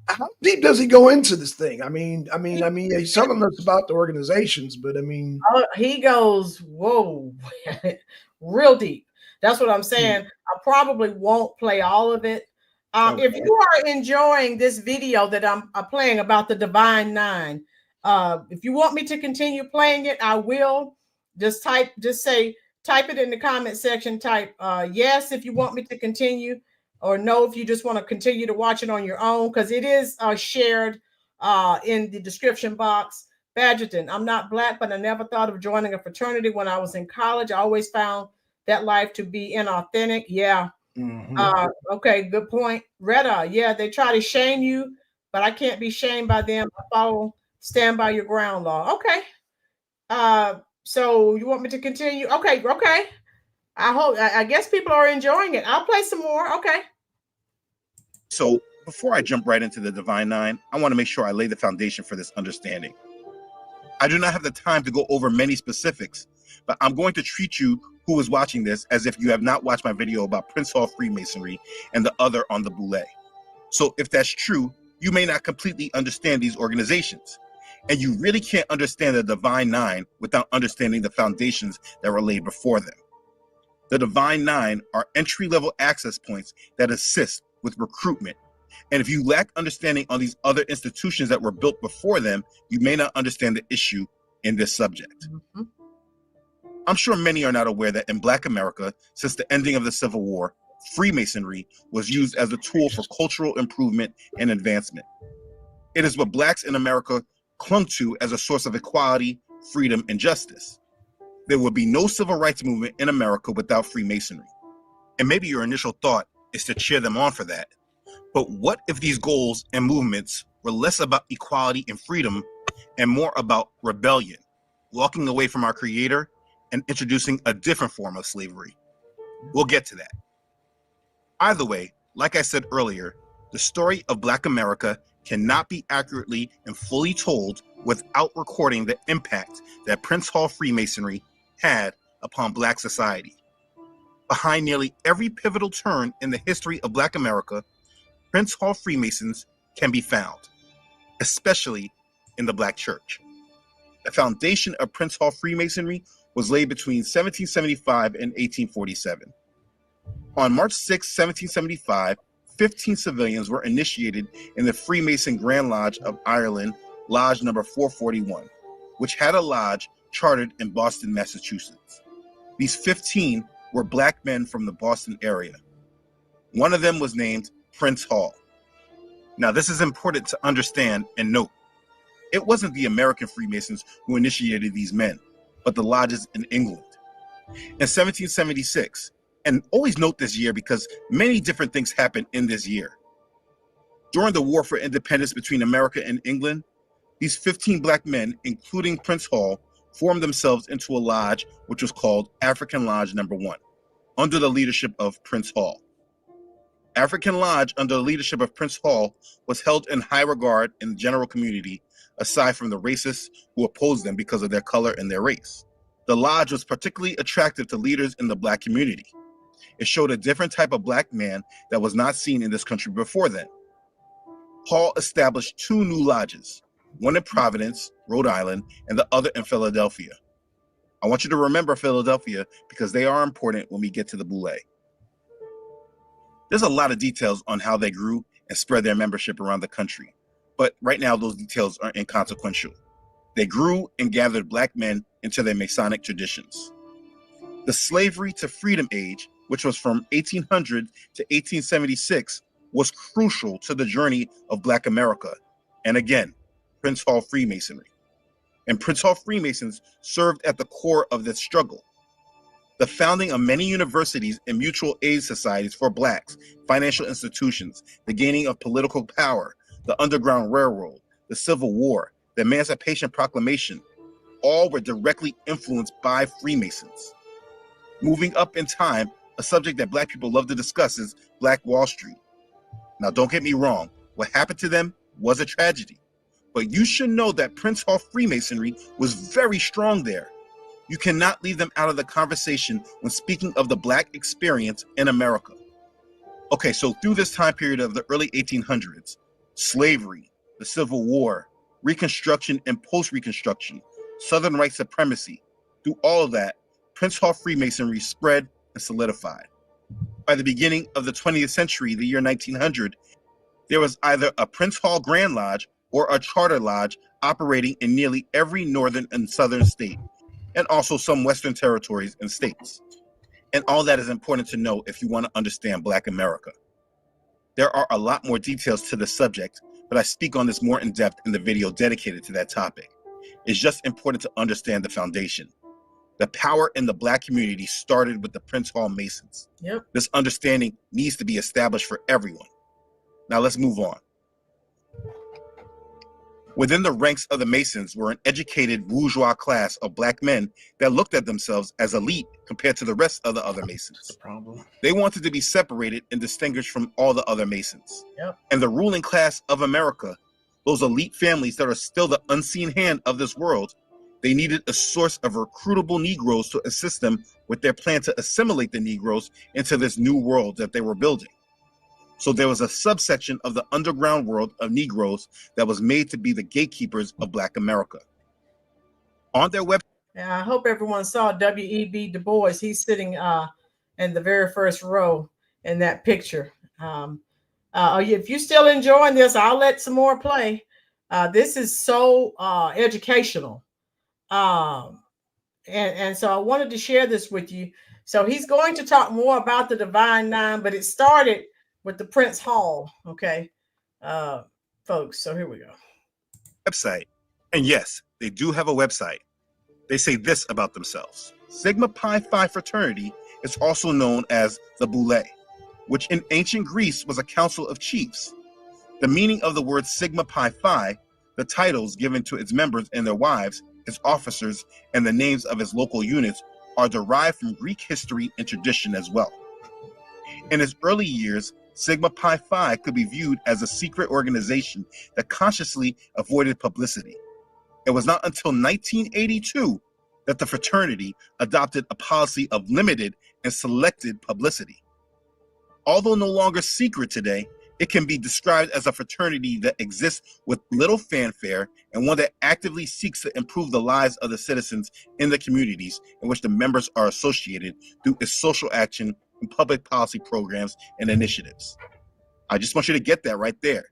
how deep does he go into this thing? I mean, he's telling us about the organizations, but I mean, he goes, whoa, real deep. That's what I'm saying. I probably won't play all of it. Okay. If you are enjoying this video that I'm playing about the Divine Nine, if you want me to continue playing it, I will. Just type it in the comment section. Type yes if you want me to continue, or no if you just want to continue to watch it on your own, because it is shared in the description box. Badgerton, I'm not Black, but I never thought of joining a fraternity when I was in college. I always found that life to be inauthentic. Yeah. Mm-hmm. Okay, good point. Retta, yeah, they try to shame you, but I can't be shamed by them. I stand by your ground law. Okay. So you want me to continue? Okay. I guess people are enjoying it. I'll play some more. Okay. So before I jump right into the Divine Nine, I want to make sure I lay the foundation for this understanding. I do not have the time to go over many specifics, but I'm going to treat you who is watching this as if you have not watched my video about Prince Hall Freemasonry and the other on the Boule. So if that's true, you may not completely understand these organizations. And you really can't understand the Divine Nine without understanding the foundations that were laid before them. The Divine Nine are entry-level access points that assist with recruitment. And if you lack understanding on these other institutions that were built before them, you may not understand the issue in this subject. Mm-hmm. I'm sure many are not aware that in Black America, since the ending of the Civil War, Freemasonry was used as a tool for cultural improvement and advancement. It is what Blacks in America clung to as a source of equality, freedom, and justice. There would be no civil rights movement in America without Freemasonry. And maybe your initial thought is to cheer them on for that. But what if these goals and movements were less about equality and freedom and more about rebellion, walking away from our Creator and introducing a different form of slavery? We'll get to that. Either way, like I said earlier, the story of Black America cannot be accurately and fully told without recording the impact that Prince Hall Freemasonry had upon Black society. Behind nearly every pivotal turn in the history of Black America, Prince Hall Freemasons can be found, especially in the Black church. The foundation of Prince Hall Freemasonry was laid between 1775 and 1847. On March 6, 1775, 15 civilians were initiated in the Freemason Grand Lodge of Ireland, Lodge number 441, which had a lodge chartered in Boston, Massachusetts. These 15 were Black men from the Boston area. One of them was named Prince Hall. Now, this is important to understand and note. It wasn't the American Freemasons who initiated these men, but the lodges in England. In 1776, and always note this year because many different things happened in this year. During the War for Independence between America and England, these 15 Black men, including Prince Hall, formed themselves into a lodge which was called African Lodge Number 1, under the leadership of Prince Hall. African Lodge, under the leadership of Prince Hall, was held in high regard in the general community, aside from the racists who opposed them because of their color and their race. The lodge was particularly attractive to leaders in the Black community. It showed a different type of Black man that was not seen in this country before then. Hall established 2 new lodges, one in Providence, Rhode Island, and the other in Philadelphia. I want you to remember Philadelphia because they are important when we get to the Boule. There's a lot of details on how they grew and spread their membership around the country, but right now those details are inconsequential. They grew and gathered Black men into their Masonic traditions. The slavery to freedom age, which was from 1800 to 1876, was crucial to the journey of Black America, and again, Prince Hall Freemasonry. And Prince Hall Freemasons served at the core of this struggle. The founding of many universities and mutual aid societies for Blacks, financial institutions, the gaining of political power, the Underground Railroad, the Civil War, the Emancipation Proclamation, all were directly influenced by Freemasons. Moving up in time, a subject that Black people love to discuss is Black Wall Street. Now, don't get me wrong, what happened to them was a tragedy. But you should know that Prince Hall Freemasonry was very strong there. You cannot leave them out of the conversation when speaking of the Black experience in America. Okay, so through this time period of the early 1800s, slavery, the Civil War, Reconstruction and post-Reconstruction, Southern white supremacy, through all of that, Prince Hall Freemasonry spread and solidified. By the beginning of the 20th century, the year 1900, there was either a Prince Hall Grand Lodge or a charter lodge operating in nearly every northern and southern state, and also some western territories and states. And all that is important to know if you want to understand Black America. There are a lot more details to the subject, but I speak on this more in depth in the video dedicated to that topic. It's just important to understand the foundation. The power in the Black community started with the Prince Hall Masons. Yep. This understanding needs to be established for everyone. Now let's move on. Within the ranks of the Masons were an educated bourgeois class of Black men that looked at themselves as elite compared to the rest of the other Masons. They wanted to be separated and distinguished from all the other Masons. Yep. And the ruling class of America, those elite families that are still the unseen hand of this world, they needed a source of recruitable Negroes to assist them with their plan to assimilate the Negroes into this new world that they were building. So there was a subsection of the underground world of Negroes that was made to be the gatekeepers of Black America. On their website. Yeah, I hope everyone saw W.E.B. Du Bois. He's sitting in the very first row in that picture. If you're still enjoying this, I'll let some more play. This is so educational. And so I wanted to share this with you So he's going to talk more about the Divine Nine, but it started with the Prince Hall, okay, folks. So here we go. Website. And yes, they do have a website. They say this about themselves. Sigma Pi Phi fraternity is also known as the Boule, which in ancient Greece was a council of chiefs. The meaning of the word Sigma Pi Phi, the titles given to its members and their wives, its officers, and the names of its local units are derived from Greek history and tradition as well. In its early years, Sigma Pi Phi could be viewed as a secret organization that consciously avoided publicity. It was not until 1982 that the fraternity adopted a policy of limited and selected publicity. Although no longer secret today, it can be described as a fraternity that exists with little fanfare and one that actively seeks to improve the lives of the citizens in the communities in which the members are associated through its social action and public policy programs and initiatives. I just want you to get that right there.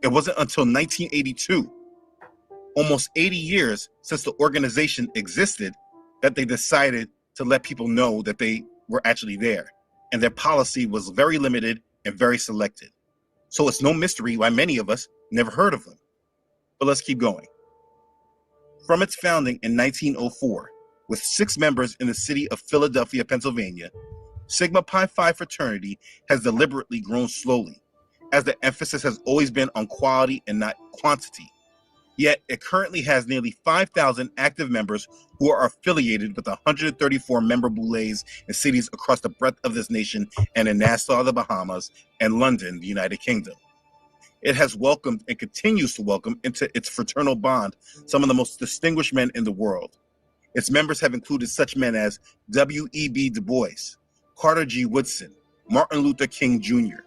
It wasn't until 1982, almost 80 years since the organization existed, that they decided to let people know that they were actually there. And their policy was very limited and very selected. So it's no mystery why many of us never heard of them. But let's keep going. From its founding in 1904, with 6 members in the city of Philadelphia, Pennsylvania, Sigma Pi Phi fraternity has deliberately grown slowly, as the emphasis has always been on quality and not quantity. Yet it currently has nearly 5,000 active members who are affiliated with 134 member Boules in cities across the breadth of this nation and in Nassau, the Bahamas, and London, the United Kingdom. It has welcomed and continues to welcome into its fraternal bond some of the most distinguished men in the world. Its members have included such men as W.E.B. Du Bois, Carter G. Woodson, Martin Luther King Jr.,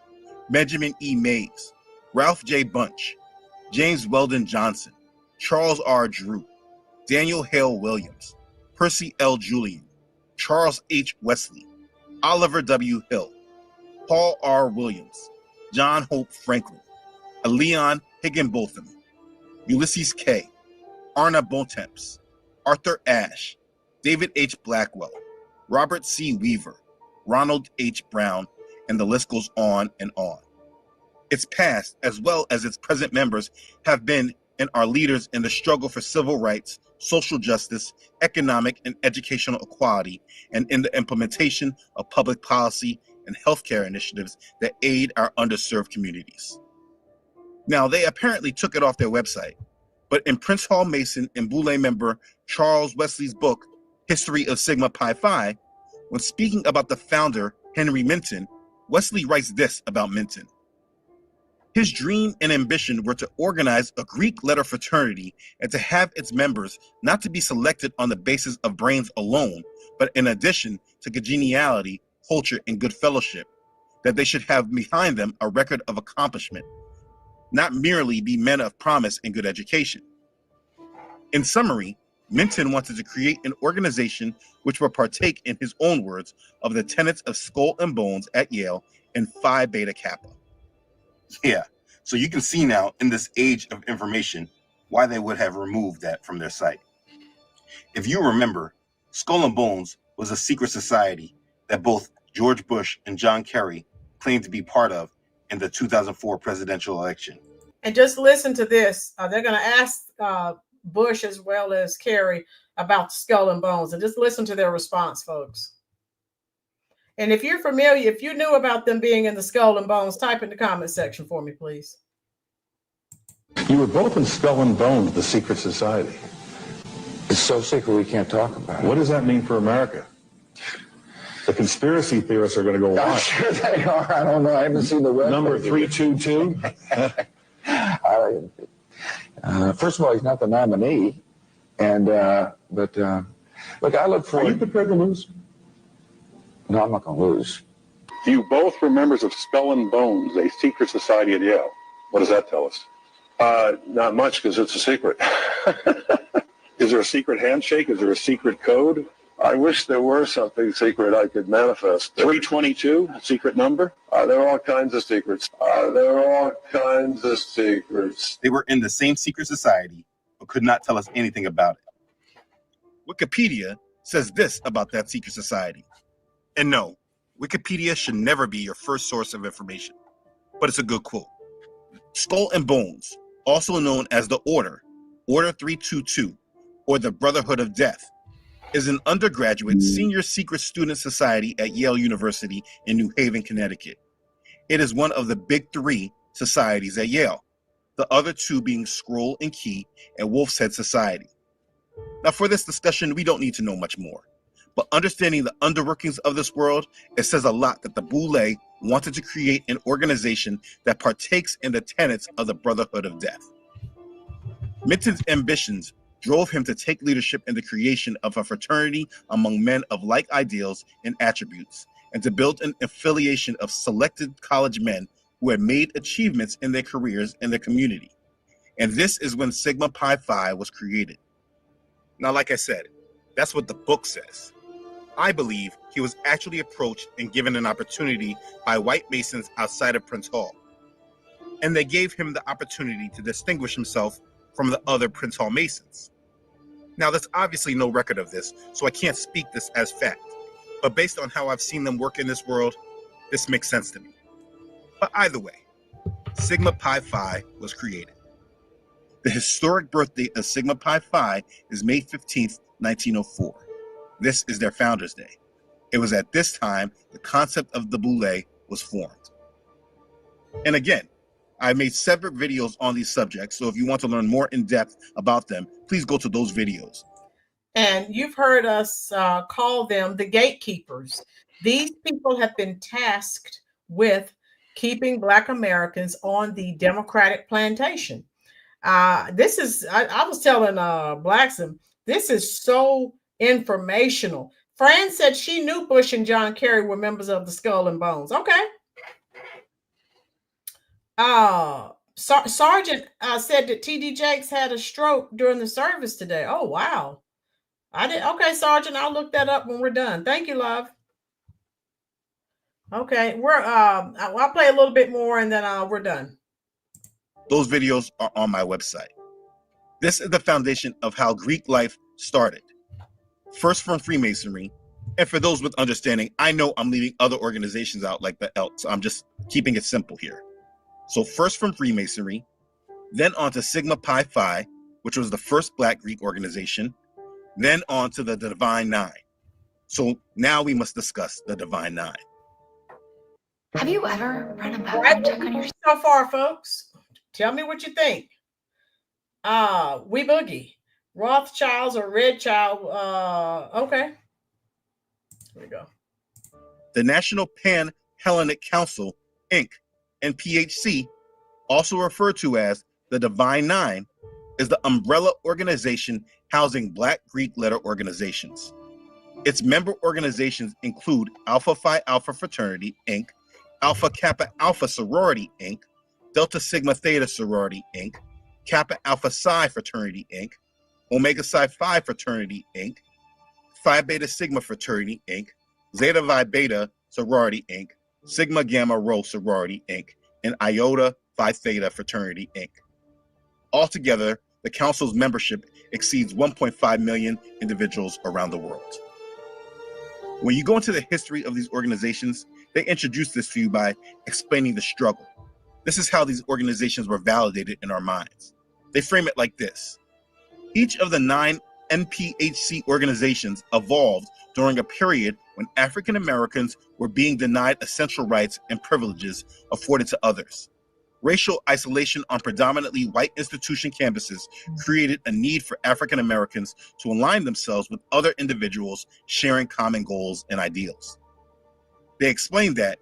Benjamin E. Mays, Ralph J. Bunch, James Weldon Johnson, Charles R. Drew, Daniel Hale Williams, Percy L. Julian, Charles H. Wesley, Oliver W. Hill, Paul R. Williams, John Hope Franklin, Leon Higginbotham, Ulysses K., Arna Bontemps, Arthur Ashe, David H. Blackwell, Robert C. Weaver, Ronald H. Brown, and the list goes on and on. Its past, as well as its present members, have been and are leaders in the struggle for civil rights, social justice, economic and educational equality, and in the implementation of public policy and healthcare initiatives that aid our underserved communities. Now, they apparently took it off their website, but in Prince Hall Mason and Boule member Charles Wesley's book, History of Sigma Pi Phi, when speaking about the founder, Henry Minton, Wesley writes this about Minton. His dream and ambition were to organize a Greek letter fraternity and to have its members not to be selected on the basis of brains alone, but in addition to congeniality, culture, and good fellowship, that they should have behind them a record of accomplishment, not merely be men of promise and good education. In summary, Minton wanted to create an organization which would partake, in his own words, of the tenets of Skull and Bones at Yale and Phi Beta Kappa. Yeah, so you can see now in this age of information why they would have removed that from their site. If you remember, Skull and Bones was a secret society that both George Bush and John Kerry claimed to be part of in the 2004 presidential election. And just listen to this. They're going to ask Bush as well as Kerry about Skull and Bones. And just listen to their response, folks. And if you're familiar, if you knew about them being in the Skull and Bones, type in the comment section for me, please. You were both in Skull and Bones, the secret society. It's so secret we can't talk about it. What does that mean for America? The conspiracy theorists are going to go I'm wild. sure they are. I don't know. I haven't seen the web. Number 322. First of all, he's not the nominee. And, look, I look for... Are you prepared to lose? No, I'm not going to lose. You both were members of Skull and Bones, a secret society at Yale. What does that tell us? Not much, because it's a secret. Is there a secret handshake? Is there a secret code? I wish there were something secret I could manifest. 322, a secret number? There are all kinds of secrets. There are all kinds of secrets. They were in the same secret society, but could not tell us anything about it. Wikipedia says this about that secret society. And no, Wikipedia should never be your first source of information, but it's a good quote. Skull and Bones, also known as the Order 322, or the Brotherhood of Death, is an undergraduate senior secret student society at Yale University in New Haven, Connecticut. It is one of the big three societies at Yale, the other two being Scroll and Key and Wolf's Head Society. Now, for this discussion, we don't need to know much more, but understanding the underworkings of this world, it says a lot that the Boule wanted to create an organization that partakes in the tenets of the Brotherhood of Death. Minton's ambitions drove him to take leadership in the creation of a fraternity among men of like ideals and attributes, and to build an affiliation of selected college men who had made achievements in their careers in the community. And this is when Sigma Pi Phi was created. Now, like I said, that's what the book says. I believe he was actually approached and given an opportunity by white Masons outside of Prince Hall. And they gave him the opportunity to distinguish himself from the other Prince Hall Masons. Now, there's obviously no record of this, so I can't speak this as fact. But based on how I've seen them work in this world, this makes sense to me. But either way, Sigma Pi Phi was created. The historic birthday of Sigma Pi Phi is May 15th, 1904. This is their Founders Day. It was at this time the concept of the Boule was formed. And again, I made separate videos on these subjects, so if you want to learn more in depth about them, please go to those videos. And you've heard us call them the gatekeepers. These people have been tasked with keeping Black Americans on the Democratic plantation. This is, I was telling Blackson, this is so informational. Fran said she knew Bush and John Kerry were members of the Skull and Bones. Okay. Sergeant said that TD Jakes had a stroke during the service today. Oh, wow. I did. Okay, Sergeant, I'll look that up when we're done. Thank you, love. Okay, I'll play a little bit more and then we're done. Those videos are on my website. This is the foundation of how Greek life started. First from Freemasonry, and for those with understanding, I know I'm leaving other organizations out like the Elks. I'm just keeping it simple here. So first from Freemasonry, then on to Sigma Pi Phi, which was the first Black Greek organization, then on to the Divine Nine. So now we must discuss the Divine Nine. Have you ever run a background check on your... So far, folks, tell me what you think. We Boogie, Rothschilds or Red Child. Okay. Here we go. The National Pan-Hellenic Council, Inc., and PHC, also referred to as the Divine Nine, is the umbrella organization housing Black Greek letter organizations. Its member organizations include Alpha Phi Alpha Fraternity, Inc., Alpha Kappa Alpha Sorority, Inc., Delta Sigma Theta Sorority, Inc., Kappa Alpha Psi Fraternity, Inc., Omega Psi Phi Fraternity, Inc., Phi Beta Sigma Fraternity, Inc., Zeta Phi Beta Sorority, Inc., Sigma Gamma Rho Sorority, Inc., and Iota Phi Theta Fraternity, Inc. Altogether, the council's membership exceeds 1.5 million individuals around the world. When you go into the history of these organizations, they introduce this to you by explaining the struggle. This is how these organizations were validated in our minds. They frame it like this. Each of the 9 NPHC organizations evolved during a period when African Americans were being denied essential rights and privileges afforded to others. Racial isolation on predominantly white institution campuses created a need for African Americans to align themselves with other individuals sharing common goals and ideals. They explained that,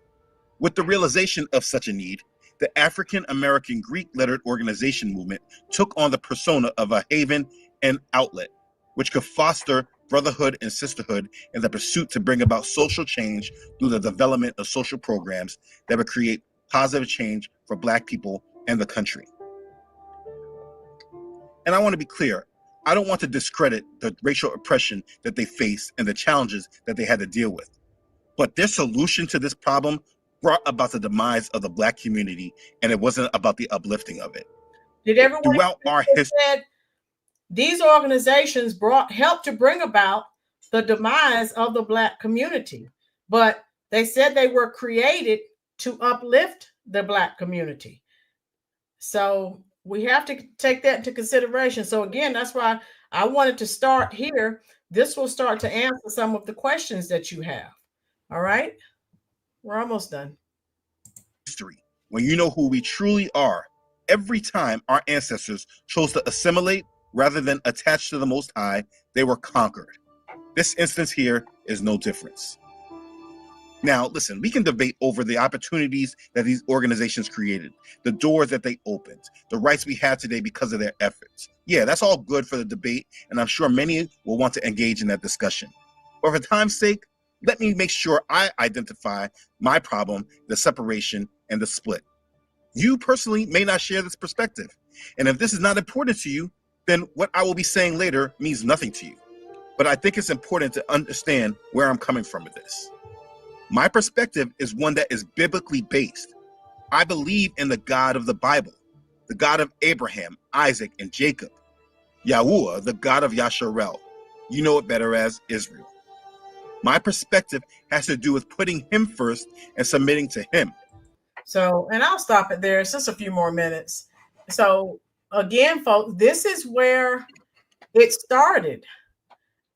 with the realization of such a need, the African American Greek lettered organization movement took on the persona of a haven and outlet, which could foster brotherhood and sisterhood in the pursuit to bring about social change through the development of social programs that would create positive change for Black people and the country. And I want to be clear, I don't want to discredit the racial oppression that they faced and the challenges that they had to deal with. But their solution to this problem brought about the demise of the Black community, and it wasn't about the uplifting of it. Did everyone throughout our history? These organizations helped to bring about the demise of the Black community. but they said they were created to uplift the Black community. So we have to take that into consideration. So again, that's why I wanted to start here. This will start to answer some of the questions that you have. All right, we're almost done. History, when you know who we truly are, every time our ancestors chose to assimilate rather than attach to the Most High, they were conquered. This instance here is no difference. Now, listen, we can debate over the opportunities that these organizations created, the doors that they opened, the rights we have today because of their efforts. Yeah, that's all good for the debate, and I'm sure many will want to engage in that discussion. But for time's sake, let me make sure I identify my problem, the separation, and the split. You personally may not share this perspective, and if this is not important to you, then what I will be saying later means nothing to you. But I think it's important to understand where I'm coming from with this. My perspective is one that is biblically based. I believe in the God of the Bible, the God of Abraham, Isaac, and Jacob. Yahuwah, the God of Yasharel. You know it better as Israel. My perspective has to do with putting him first and submitting to him. So, and I'll stop it there. It's just a few more minutes. So again, folks, this is where it started.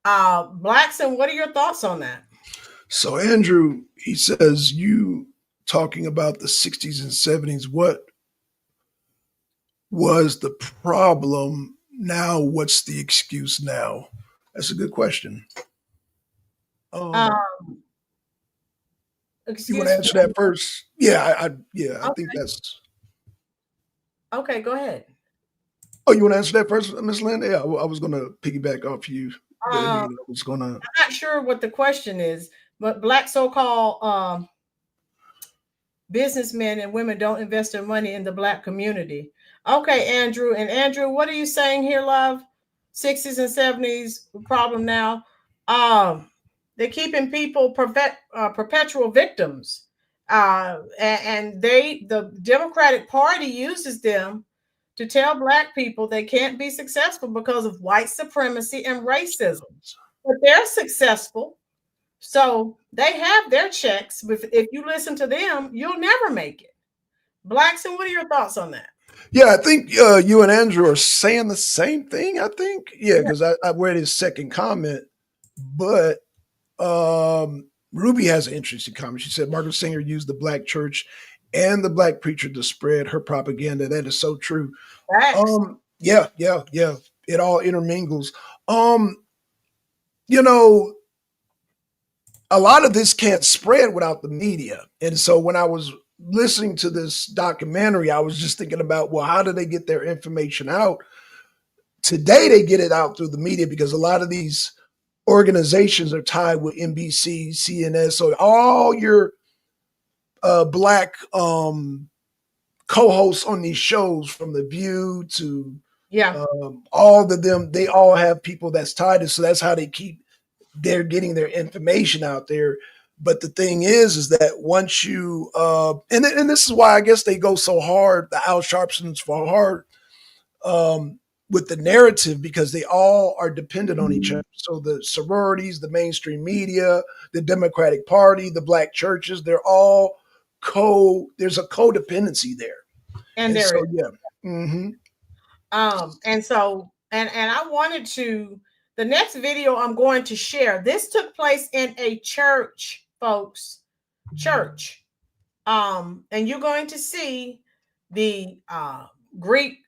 Blackson, what are your thoughts on that? So Andrew, he says, you talking about the 60s and 70s, what was the problem now? What's the excuse now? That's a good question. You want to answer that first? Yeah, I think that's okay. Go ahead. Oh, you want to answer that first, Miss Linda? Yeah, I was going to piggyback off you. I'm not sure what the question is, but Black so-called businessmen and women don't invest their money in the Black community. Okay, Andrew. And Andrew, what are you saying here, love? 60s and 70s problem now. They're keeping people perpetual victims. And the Democratic Party uses them to tell Black people they can't be successful because of white supremacy and racism. But they're successful. So they have their checks. But if you listen to them, you'll never make it. Blackson, what are your thoughts on that? Yeah, I think you and Andrew are saying the same thing, I think. Yeah, because I read his second comment. But Ruby has an interesting comment. She said Margaret Sanger used the Black church and the Black preacher to spread her propaganda. That is so true. Yeah. It all intermingles. A lot of this can't spread without the media. And so when I was listening to this documentary, I was just thinking about, well, how do they get their information out? Today, they get it out through the media because a lot of these organizations are tied with NBC, CNN. So all your Black co-hosts on these shows, from The View to all of them, they all have people that's tied to. So that's how they're getting their information out there. But the thing is that once you and this is why I guess they go so hard, the Al Sharpsons for hard with the narrative, because they all are dependent on each other. So the sororities, the mainstream media, the Democratic Party, the Black churches, they're all there's a codependency there. And there so, is. yeah. Mm-hmm. And I wanted to, the next video I'm going to share, this took place in a church, folks, church. And you're going to see the Greek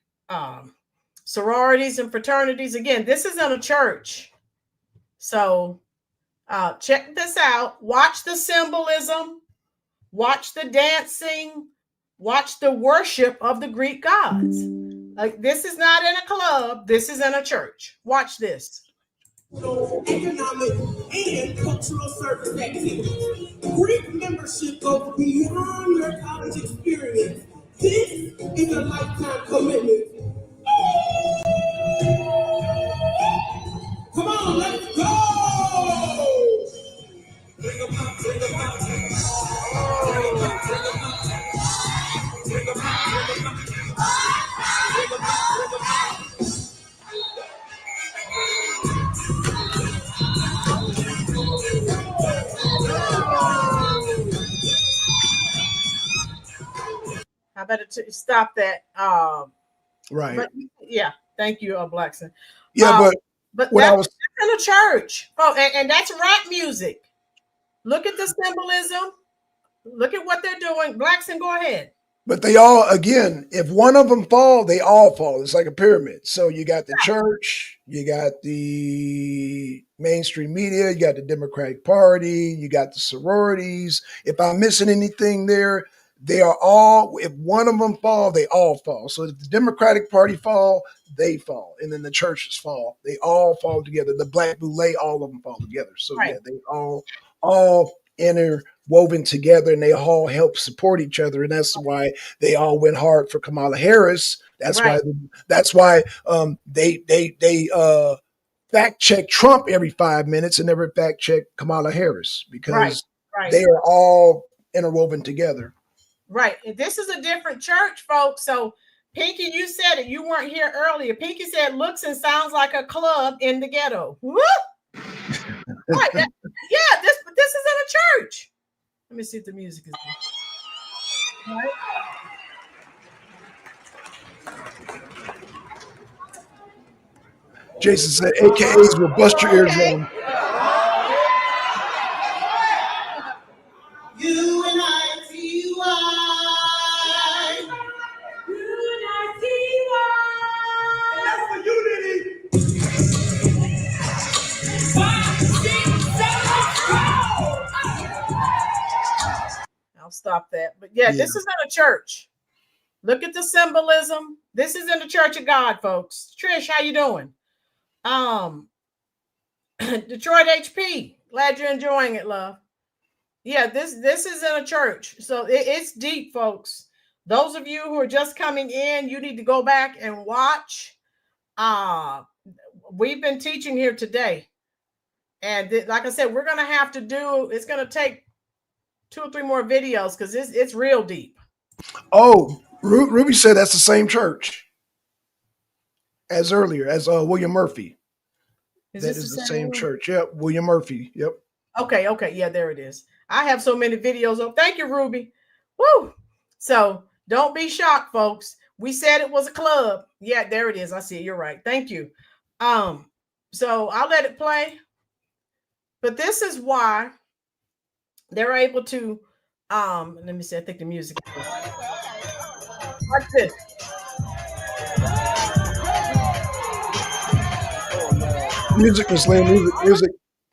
sororities and fraternities. Again, this is in a church. So check this out. Watch the symbolism, watch the dancing, watch the worship of the Greek gods. Like, this is not in a club, this is in a church. Watch this. So economic and cultural service activities. Greek membership goes beyond your college experience. This is a lifetime commitment. Come on, let's go! Bring them out, bring them out. Bring them out, bring them out. Bring them out, bring them out. Bring them out, bring them out. better stop that. Right. But yeah, thank you, Blackson. Yeah, but what I that's was in a church. Oh, and that's rap music. Look at the symbolism. Look at what they're doing. Blackson, go ahead. But they all, again, if one of them fall, they all fall. It's like a pyramid. So you got the church, you got the mainstream media, you got the Democratic Party, you got the sororities. If I'm missing anything there, they are all, if one of them fall, they all fall. So if the Democratic Party fall, they fall. And then the churches fall. They all fall together. The Black Boule, all of them fall together. So Right. yeah, they all interwoven together, and they all help support each other, and that's why they all went hard for Kamala Harris. That's Right. why they fact check Trump every 5 minutes and never fact check Kamala Harris because Right. they are all interwoven together. Right. And this is a different church, folks. So Pinky, you said it. You weren't here earlier. Pinky said looks and sounds like a club in the ghetto. Woo! Right. Yeah, this is in a church. Let me see if the music is good. All right. Jason said AKAs will bust your eardrum. I'll stop that. But yeah, this is in a church. Look at the symbolism. This is in the Church of God, folks. Trish, how you doing? Detroit HP. Glad you're enjoying it, love. Yeah, this is in a church. So it's deep, folks. Those of you who are just coming in, you need to go back and watch. We've been teaching here today. And like I said, we're going to have to do, it's going to take 2 or 3 more videos because it's real deep. Oh, Ruby said that's the same church as earlier, as William Murphy. That is the same church. Yep, William Murphy. Yep. Okay. Yeah, there it is. I have so many videos. Oh, thank you, Ruby. Woo! So don't be shocked, folks. We said it was a club. Yeah, there it is. I see it. You're right. Thank you. So I'll let it play. But this is why they're able to let me see. I think the music. Watch this. Music, Miss Lynn.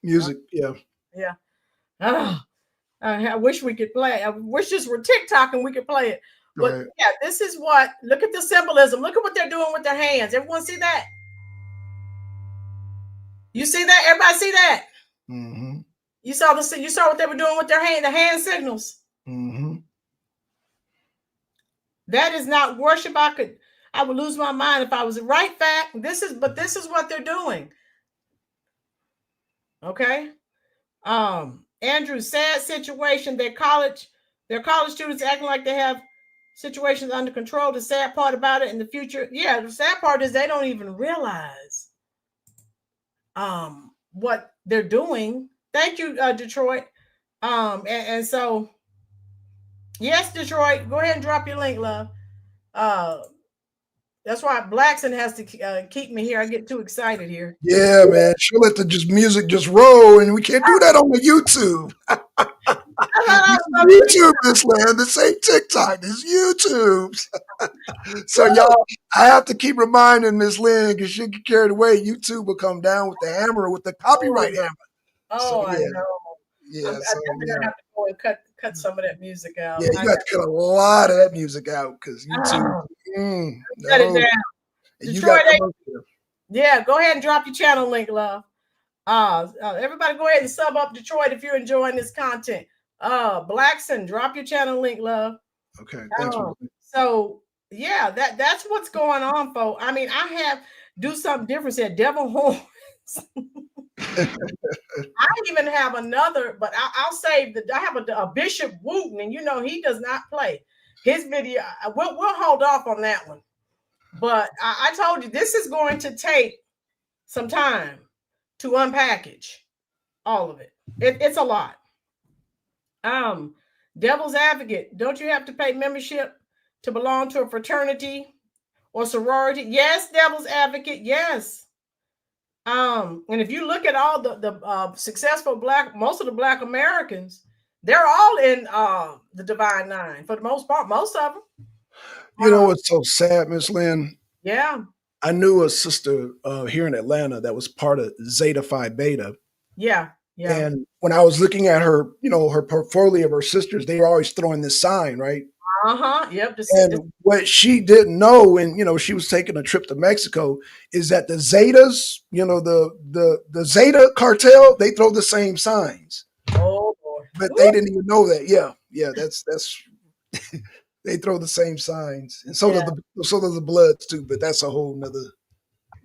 Music. Yeah. Yeah. I wish we could play. I wish this were TikTok and we could play it. But right. Yeah, this is what. Look at the symbolism. Look at what they're doing with their hands. Everyone see that? You see that? Everybody see that? Mm-hmm. You saw what they were doing with their hand. The hand signals. Mm-hmm. That is not worship. I would lose my mind if I was right. Fact. This is what they're doing. Okay. Andrew, sad situation. Their college students acting like they have situations under control. The sad part about it in the future, yeah, the sad part is they don't even realize what they're doing. Thank you, Detroit. And so, yes, Detroit, go ahead and drop your link, love. That's why Blackson has to keep me here. I get too excited here. Yeah, man. She'll let the music just roll, and we can't do that on the YouTube. YouTube, this land. This ain't TikTok. This YouTube. So y'all, I have to keep reminding Miss Lynn because she get carried away. YouTube will come down with the hammer, with the copyright hammer. Oh, so, yeah. I know. Yeah, I'm gonna have to go and cut some of that music out. Yeah, you got to cut a lot of that music out because YouTube. Cut it down. Detroit, yeah, go ahead and drop your channel link, love. Everybody go ahead and sub up Detroit if you're enjoying this content. Blackson, drop your channel link, love. Okay, thanks. So yeah, that's what's going on, folks. I mean, I have do something different. Said devil horns. I even have another, but I'll save I have a Bishop Wooten, and you know he does not play his video. We'll hold off on that one. But I told you this is going to take some time to unpackage all of it. It's a lot. Devil's Advocate, don't you have to pay membership to belong to a fraternity or sorority. Yes, devil's advocate. Yes. And if you look at all the successful most of the Black Americans, they're all in the Divine Nine for the most part. Most of them. You know what's so sad, Miss Lynn? Yeah. I knew a sister here in Atlanta that was part of Zeta Phi Beta. Yeah. Yeah. And when I was looking at her, her portfolio of her sisters, they were always throwing this sign, right? Yep. And what she didn't know, and she was taking a trip to Mexico, is that the Zetas, the Zeta cartel, they throw the same signs. Oh boy. But they didn't even know that. Yeah, that's they throw the same signs, and so do the Bloods too. But that's a whole nother.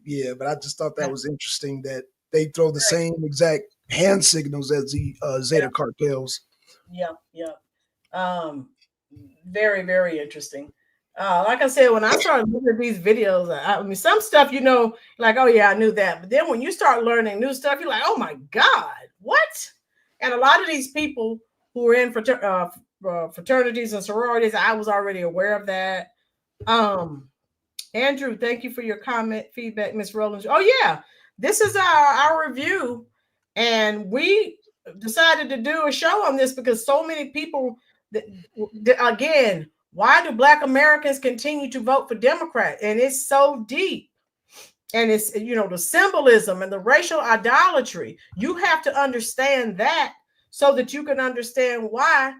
Yeah, but I just thought that was interesting that they throw the same exact hand signals as the Zeta cartels. Yeah. Very, very interesting. Like I said, when I started looking at these videos, I mean, some stuff, like, oh yeah, I knew that. But then when you start learning new stuff, you're like, oh my God, what? And a lot of these people who are in fraternities and sororities, I was already aware of that. Andrew, thank you for your comment, feedback, Miss Rowland. Oh yeah, this is our review, and we decided to do a show on this because so many people. Again, why do Black Americans continue to vote for Democrat? And it's so deep. And it's, the symbolism and the racial idolatry. You have to understand that so that you can understand why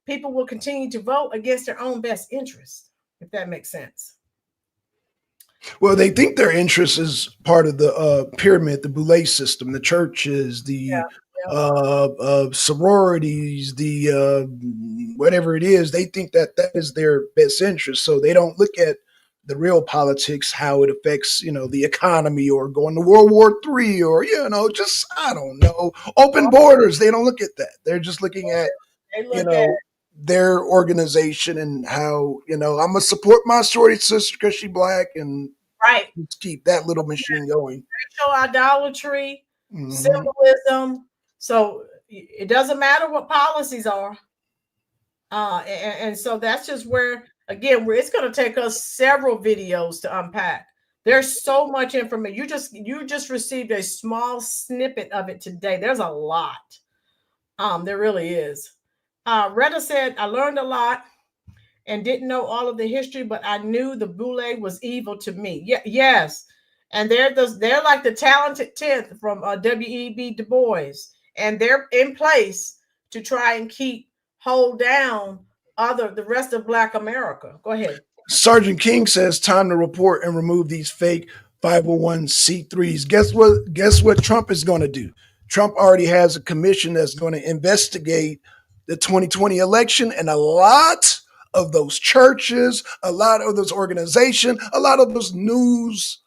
people will continue to vote against their own best interest, if that makes sense. Well, they think their interest is part of the pyramid, the Boule system, the churches, the sororities, the whatever it is. They think that is their best interest. So they don't look at the real politics, how it affects, the economy or going to World War III or, just, I don't know, open borders. They don't look at that. They're just looking at, their organization and how, I'm going to support my sorority sister because she's Black and keep that little machine going. Racial idolatry, symbolism. So it doesn't matter what policies are. And so that's just where, again, it's going to take us several videos to unpack. There's so much information. You just received a small snippet of it today. There's a lot. There really is. Retta said, I learned a lot and didn't know all of the history, but I knew the Boule was evil to me. Yes. And they're like the talented 10th from W.E.B. Du Bois. And they're in place to try and hold down the rest of Black America. Go ahead. Sergeant King says, time to report and remove these fake 501c3s. Guess what Trump is going to do? Trump already has a commission that's going to investigate the 2020 election, and a lot of those churches, a lot of those organizations, a lot of those news,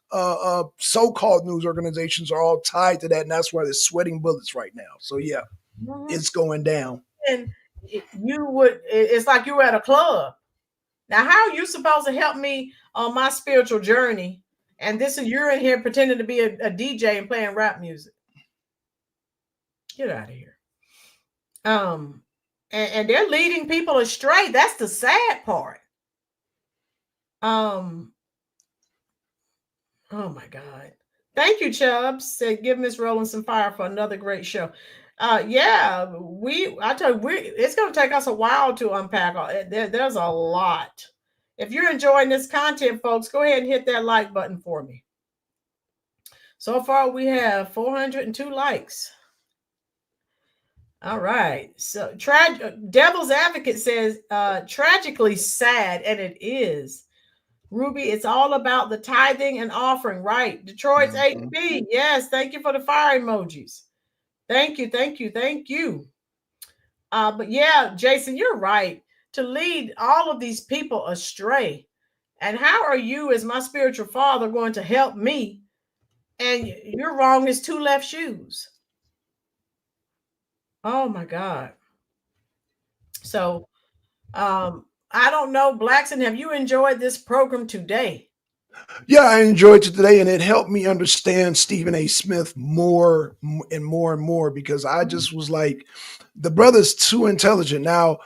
so-called news organizations are all tied to that, and that's why they're sweating bullets right now. So yeah, it's going down. And it's like you were at a club. Now, how are you supposed to help me on my spiritual journey? And you're in here pretending to be a DJ and playing rap music. Get out of here. And they're leading people astray. That's the sad part. Oh my God. Thank you, Chubbs. Said give Miss Rowland some fire for another great show. I tell you, it's going to take us a while to unpack. There's a lot. If you're enjoying this content, folks, go ahead and hit that like button for me. So far, we have 402 likes. All right. So Devil's Advocate says, tragically sad, and it is. Ruby, it's all about the tithing and offering, right? Detroit's 8B. Yes, thank you for the fire emojis. Thank you. But yeah, Jason, you're right. To lead all of these people astray. And how are you, as my spiritual father, going to help me? And you're wrong as two left shoes. Oh my God. So I don't know, Blackson, have you enjoyed this program today? Yeah, I enjoyed it today, and it helped me understand Stephen A. Smith more and more and more, because I just was like, the brother's too intelligent. Now,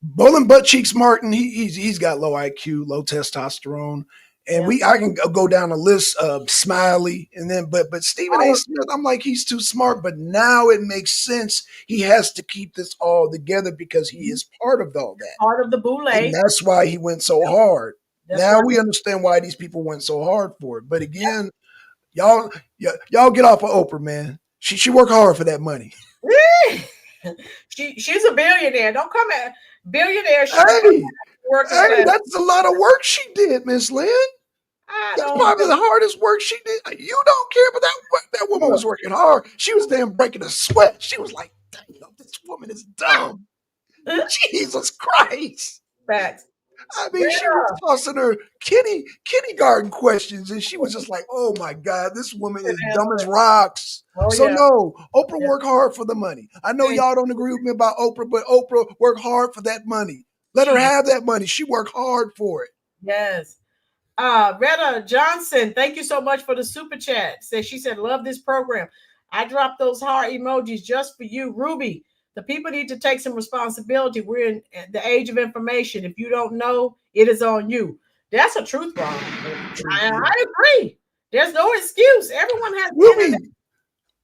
Bowling Butt Cheeks Martin, he's got low IQ, low testosterone. And I can go down a list of Smiley, and then but Stephen A. Smith, I'm like, he's too smart, but now it makes sense. He has to keep this all together because he is part of all that. Part of the Boule. And that's why he went so hard. Now we understand why these people went so hard for it. But again, y'all get off of Oprah, man. She worked hard for that money. She's a billionaire. Don't come at billionaire. Hey, that's a lot of work she did, Miss Lynn. That's probably the hardest work she did. You don't care, but that woman was working hard. She was damn breaking a sweat. She was like, "Damn, this woman is dumb." Jesus Christ. Facts. I mean, she was tossing her kindergarten questions, and she was just like, "Oh my God, this woman is dumb as rocks." No, Oprah worked hard for the money. I know y'all don't agree with me about Oprah, but Oprah worked hard for that money. Let her have that money. She worked hard for it. Yes. Retta Johnson, thank you so much for the super chat. She said, love this program. I dropped those heart emojis just for you. Ruby, the people need to take some responsibility. We're in the age of information. If you don't know, it is on you. That's a truth bomb. I agree. There's no excuse. Everyone has Ruby.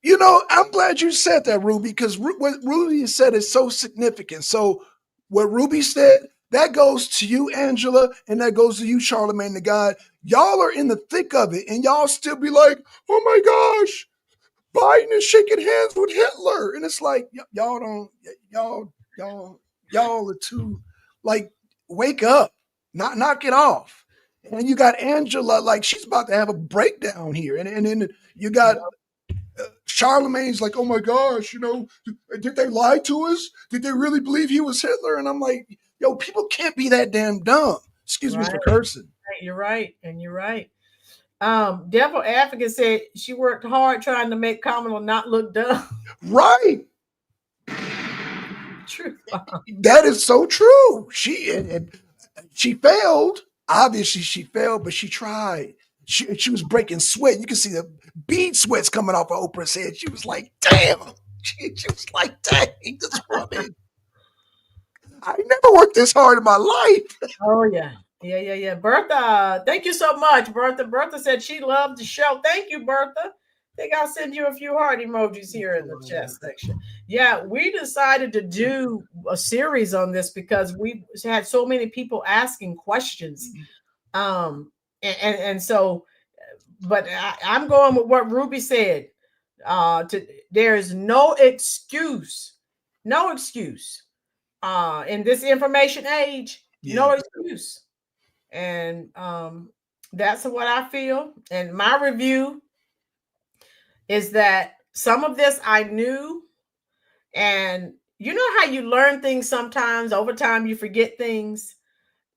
You know, I'm glad you said that, Ruby, because what Ruby said is so significant. So what Ruby said, that goes to you, Angela, and that goes to you, Charlemagne the God. Y'all are in the thick of it, and y'all still be like, "Oh my gosh, Biden is shaking hands with Hitler," and it's like y'all are too like wake up, knock it off. And you got Angela, like she's about to have a breakdown here, and then you got. Charlemagne's like, "Oh my gosh, you know, did they lie to us? Did they really believe he was Hitler?" And I'm like, yo, people can't be that damn dumb. Excuse me for cursing. You're right. And you're right. Devil Advocate said she worked hard trying to make Kamala not look dumb. Right. True. That is so true. She failed. Obviously, she failed, but she tried. She was breaking sweat. You can see the bead sweats coming off of Oprah's head. She was like, "Damn." She was like, "Dang, this woman. I never worked this hard in my life." Oh, yeah. Yeah. Bertha, thank you so much, Bertha. Bertha said she loved the show. Thank you, Bertha. I think I'll send you a few heart emojis here in the chat section. Yeah, we decided to do a series on this because we had so many people asking questions. And so, but I'm going with what Ruby said. There is no excuse in this information age. No excuse. And that's what I feel. And my review is that some of this I knew, and you know how you learn things sometimes over time, you forget things.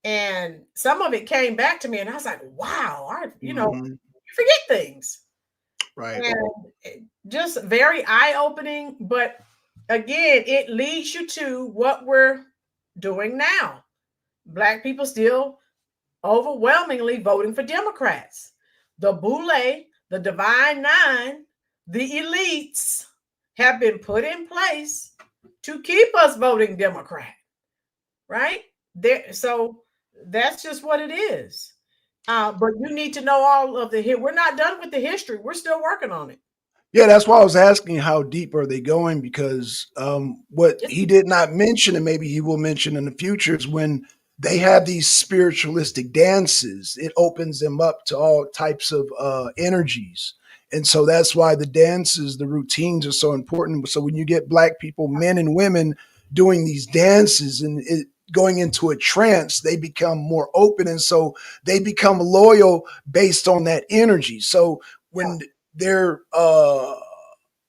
And some of it came back to me, and I was like, wow, you forget things. Right. And just very eye-opening. But again, it leads you to what we're doing now. Black people still overwhelmingly voting for Democrats. The Boule, the Divine Nine, the elites have been put in place to keep us voting Democrat. Right? So that's just what it is. But you need to know all of the we're not done with the history. We're still working on it. Yeah, that's why I was asking how deep are they going, because what he did not mention, and maybe he will mention in the future, is when they have these spiritualistic dances, it opens them up to all types of energies. And so that's why the dances, the routines are so important. So when you get Black people, men and women, doing these dances and going into a trance, they become more open. And so they become loyal based on that energy. So when their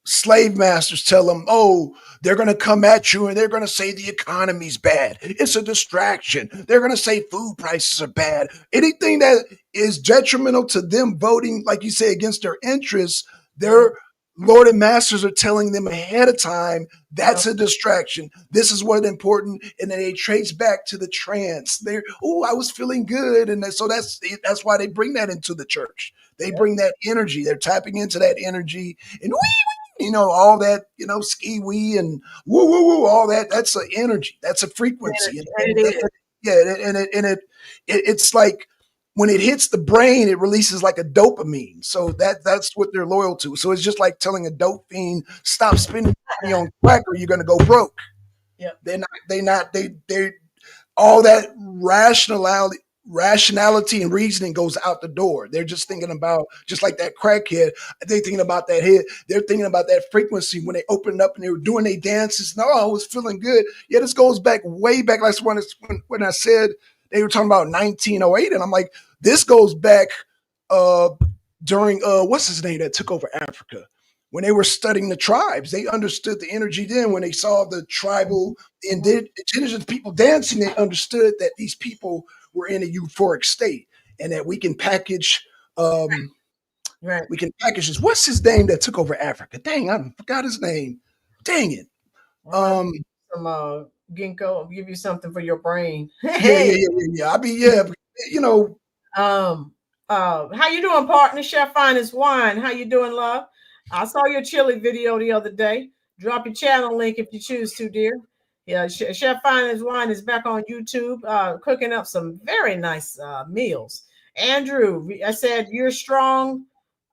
slave masters tell them, "Oh, they're going to come at you and they're going to say the economy's bad. It's a distraction. They're going to say food prices are bad." Anything that is detrimental to them voting, like you say, against their interests, their Lord and masters are telling them ahead of time, that's a distraction. This is what important. And then they trace back to the trance. I was feeling good. And so that's why they bring that into the church. They bring that energy. They're tapping into that energy. And all that, ski wee and woo woo woo, all that. That's an energy. That's a frequency. It's like when it hits the brain, it releases like a dopamine. So that's what they're loyal to. So it's just like telling a dope fiend, stop spending money on crack or you're gonna go broke. Yep. They all that rationality and reasoning goes out the door. They're just thinking about, just like that crackhead, they're thinking about that hit. They're thinking about that frequency when they opened up and they were doing their dances. No, I was feeling good. Yeah, this goes back way back. Like when I said they were talking about 1908, and I'm like, this goes back during what's his name that took over Africa. When they were studying the tribes, they understood the energy then. When they saw the tribal indigenous people dancing, they understood that these people were in a euphoric state and that we can package we can package this. What's his name that took over Africa? Dang, I forgot his name. Dang it. Some ginkgo, I'll give you something for your brain. Yeah. How you doing, partner? Chef Finest Wine. How you doing, love? I saw your chili video the other day. Drop your channel link if you choose to, dear. Yeah, Chef Finest Wine is back on YouTube, cooking up some very nice meals. Andrew, I said you're strong.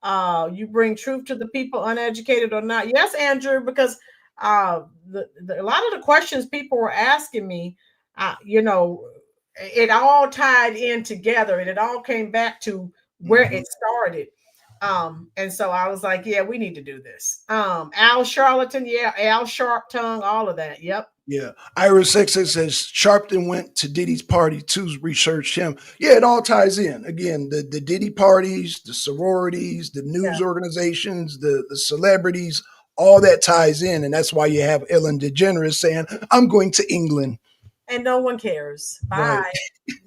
You bring truth to the people, uneducated or not. Yes, Andrew, because a lot of the questions people were asking me, it all tied in together, and it all came back to where it started. And so I was like, yeah, we need to do this. Al Charlatan, Al Sharp Tongue, all of that. Yep. Yeah. Iris Sexton says Sharpton went to Diddy's party to research him. Yeah, it all ties in. Again, the Diddy parties, the sororities, the news organizations, the celebrities, all that ties in. And that's why you have Ellen DeGeneres saying, I'm going to England. And no one cares. Bye. Right.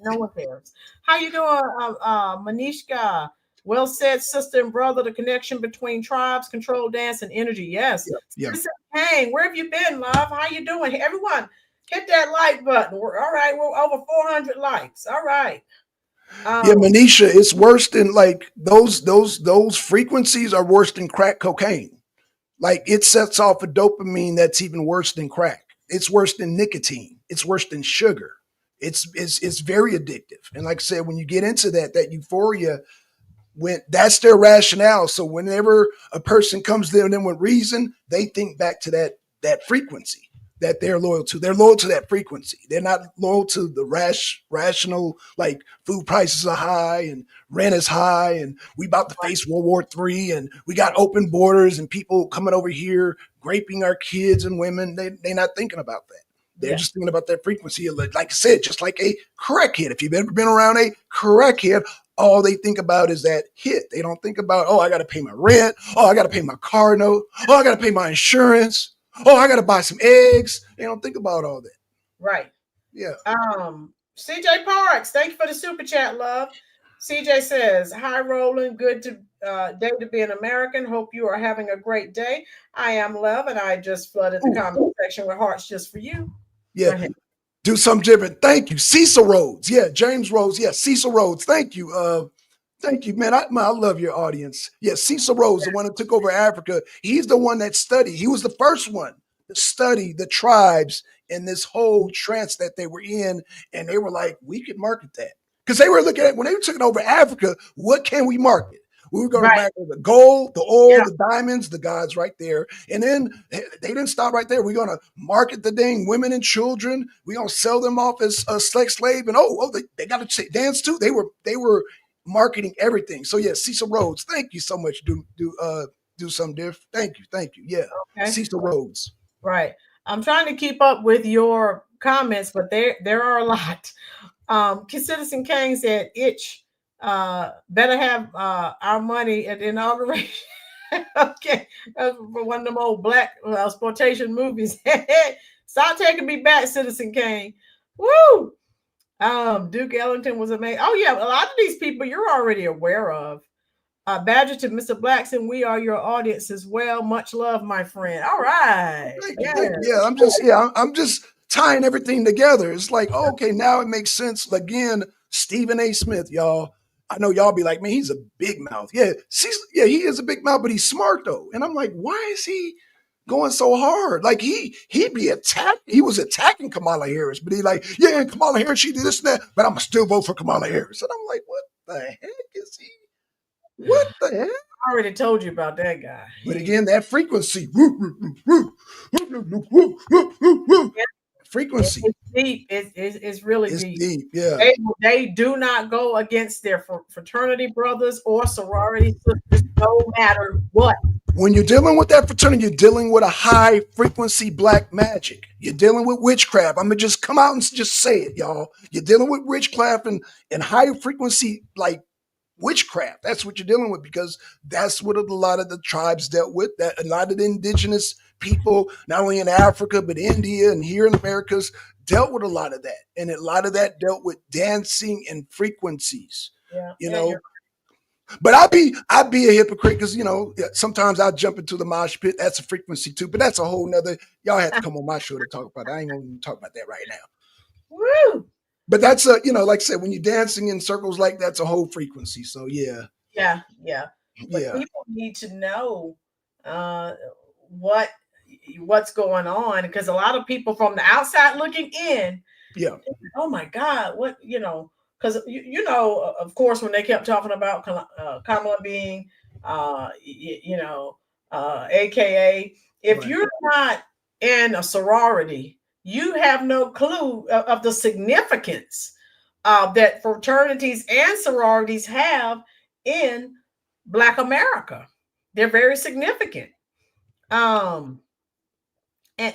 No one cares. How you doing, Manishka? Well said, sister and brother. The connection between tribes, control dance, and energy. Yes. Hey, where have you been, love? How you doing? Hey, everyone, hit that like button. We're over 400 likes. All right. Yeah, Manisha, it's worse than like those frequencies are worse than crack cocaine. Like it sets off a dopamine that's even worse than crack. It's worse than nicotine. It's worse than sugar. It's very addictive. And like I said, when you get into that euphoria, when that's their rationale. So whenever a person comes to them with reason, they think back to that frequency that they're loyal to. They're loyal to that frequency. They're not loyal to the rational, like food prices are high and rent is high and we about to face World War III and we got open borders and people coming over here raping our kids and women. They're not thinking about that. They're just thinking about that frequency. Like I said, just like a crackhead. If you've ever been around a crackhead, all they think about is that hit. They don't think about, I got to pay my rent. I got to pay my car note. I got to pay my insurance. I got to buy some eggs. They don't think about all that. Right. Yeah. CJ Parks, thank you for the super chat, love. CJ says, hi, Roland. Good day to be an American. Hope you are having a great day. I am Love, and I just flooded the comment section with hearts just for you. Yeah. Do something different. Thank you. Cecil Rhodes. Yeah. James Rhodes. Yeah. Cecil Rhodes. Thank you. Thank you, man. I love your audience. Yeah. Cecil Rhodes, the one that took over Africa. He's the one that studied. He was the first one to study the tribes in this whole trance that they were in. And they were like, we could market that. Because they were looking at, when they were taking over Africa, what can we market? We were going to market the gold, the oil, the diamonds, the gods right there. And then they didn't stop right there. We're going to market the dang women and children. We're going to sell them off as a sex slave. And they got to dance too. They were marketing everything. So yeah, Cecil Rhodes, thank you so much. Do something different. Thank you. Yeah. Okay. Cecil Rhodes. Right. I'm trying to keep up with your comments, but there are a lot. Citizen Kane said, "Itch, better have our money at the inauguration." Okay, that's one of them old black exploitation movies. Stop taking me back, Citizen Kane. Woo! Duke Ellington was amazing. Oh yeah, a lot of these people you're already aware of. Badger to Mr. Blackson, we are your audience as well. Much love, my friend. All right. Thank you. Yeah, I'm just tying everything together. It's like, okay, now it makes sense. Again, Stephen A. Smith, y'all. I know y'all be like, man, he's a big mouth. Yeah, he is a big mouth, but he's smart though. And I'm like, why is he going so hard? Like he'd be attacked. He was attacking Kamala Harris, but he like, yeah, and Kamala Harris, she did this and that, but I'm gonna still vote for Kamala Harris. And I'm like, what the heck is he? What the heck? I already told you about that guy. But again, that frequency. Frequency. It's deep. It's really deep. Deep. Yeah. They do not go against their fraternity brothers or sorority sisters, no matter what. When you're dealing with that fraternity, you're dealing with a high frequency black magic. You're dealing with witchcraft. I'm gonna just come out and just say it, y'all. You're dealing with witchcraft and high frequency like witchcraft. That's what you're dealing with, because that's what a lot of the tribes dealt with. That a lot of the indigenous people, not only in Africa but India and here in Americas, dealt with a lot of that, and a lot of that dealt with dancing and frequencies. You know. But I'd be a hypocrite because, you know, sometimes I jump into the mosh pit. That's a frequency too, but that's a whole nother. Y'all have to come on my show to talk about it. I ain't gonna talk about that right now. Woo! But that's a, you know, like I said, when you're dancing in circles like that's a whole frequency. So yeah. But people need to know what's going on, because a lot of people from the outside looking in, oh my God, what, you know. Because, you know, of course, when they kept talking about Kamala being, AKA, if you're not in a sorority, you have no clue of the significance that fraternities and sororities have in Black America. They're very significant. And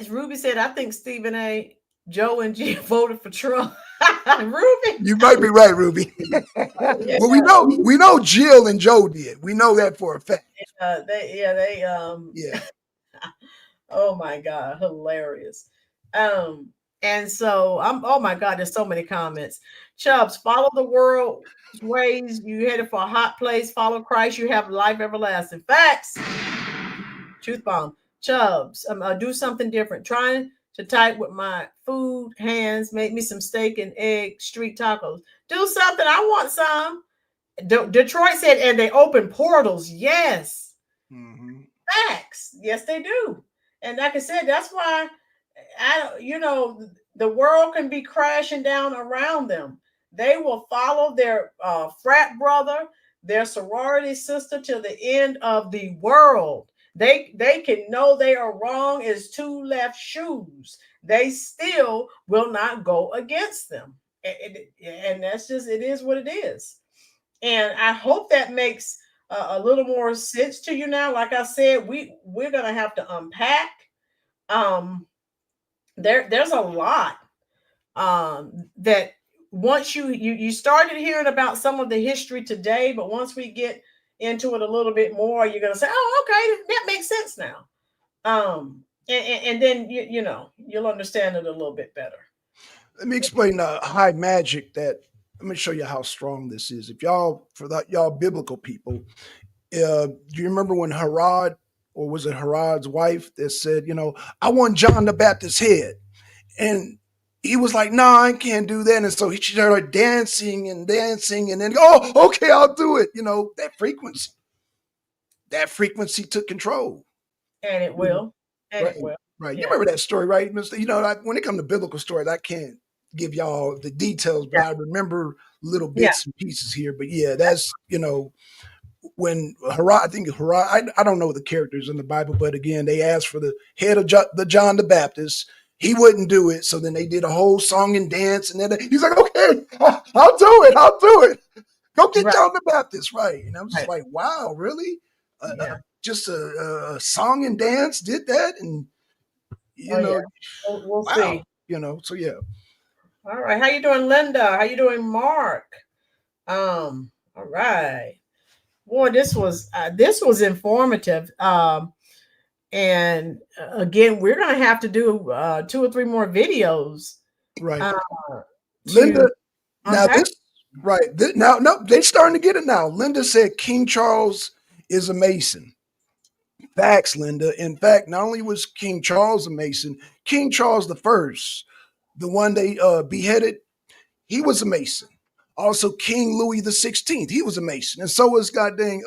Ruby said, I think Stephen A., Joe, and G voted for Trump. Ruby, you might be right, Ruby. Well, we know Jill and Joe did. We know that for a fact. Oh my God, hilarious. And so oh my God, there's so many comments. Chubbs, follow the world's ways. You headed for a hot place. Follow Christ. You have life everlasting. Facts. Truth bomb. Chubbs, do something different. Trying to type with my food hands, make me some steak and egg street tacos. Do something. I want some. Detroit said, and they open portals. Yes. Facts. Yes, they do. And like I said, that's why the world can be crashing down around them. They will follow their frat brother, their sorority sister to the end of the world. They can know they are wrong as two left shoes. They still will not go against them. And that's just, it is what it is. And I hope that makes a little more sense to you now. Like I said, we're going to have to unpack. There's a lot that once you started hearing about some of the history today, but once we get into it a little bit more, you're going to say, oh, okay, that makes sense now. And then, you'll understand it a little bit better. Let me explain the high magic let me show you how strong this is. If y'all biblical people, do you remember when Herod, or was it Herod's wife, that said, I want John the Baptist's head? And he was like, no, I can't do that. And so she started dancing, and then, oh, okay, I'll do it. That frequency took control. And it will. It will. Right. Yeah. You remember that story, right, Mr.? When it comes to biblical stories, I can't give y'all the details, but I remember little bits and pieces here. But yeah, that's, when Herod, I don't know the characters in the Bible, but again, they asked for the head of John the Baptist. He wouldn't do it. So then they did a whole song and dance. And then he's like, okay, I'll do it. Go get John the Baptist. Right. And I was just like, wow, really? Just a song and dance did that? And, we'll see. So yeah. All right. How you doing, Linda? How you doing, Mark? All right. Boy, this was informative. And again, we're going to have to do 2 or 3 more videos. Right. Linda, now they're starting to get it now. Linda said King Charles is a Mason. Facts, Linda. In fact, not only was King Charles a Mason, King Charles I, the one they beheaded, he was a Mason. Also, King Louis the 16th, he was a Mason, and so was goddamn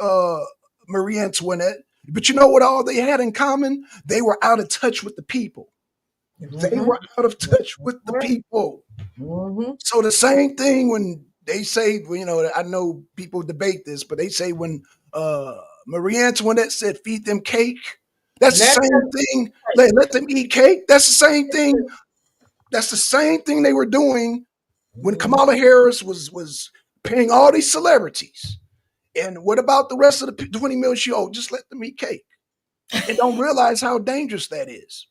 Marie Antoinette. But you know what all they had in common? They were out of touch with the people. They were out of touch with the people. So the same thing when they say, you know, I know people debate this, but they say when Marie Antoinette said, feed them cake, that's the same thing. Let them eat cake. That's the same thing. That's the same thing they were doing when Kamala Harris was paying all these celebrities. And what about the rest of the 20 million she owed? Just let them eat cake. And don't realize how dangerous that is.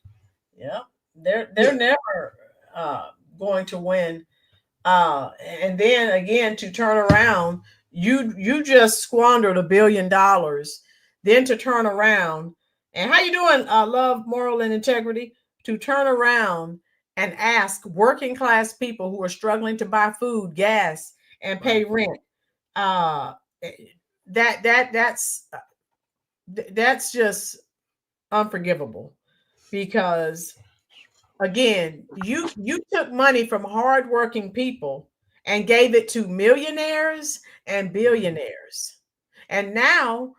Yeah, they're never going to win. And then again, to turn around, you just squandered $1 billion. Then to turn around, and how you doing, love, moral, and integrity? To turn around and ask working class people who are struggling to buy food, gas, and pay rent. That's just unforgivable, because again, you took money from hardworking people and gave it to millionaires and billionaires. And now,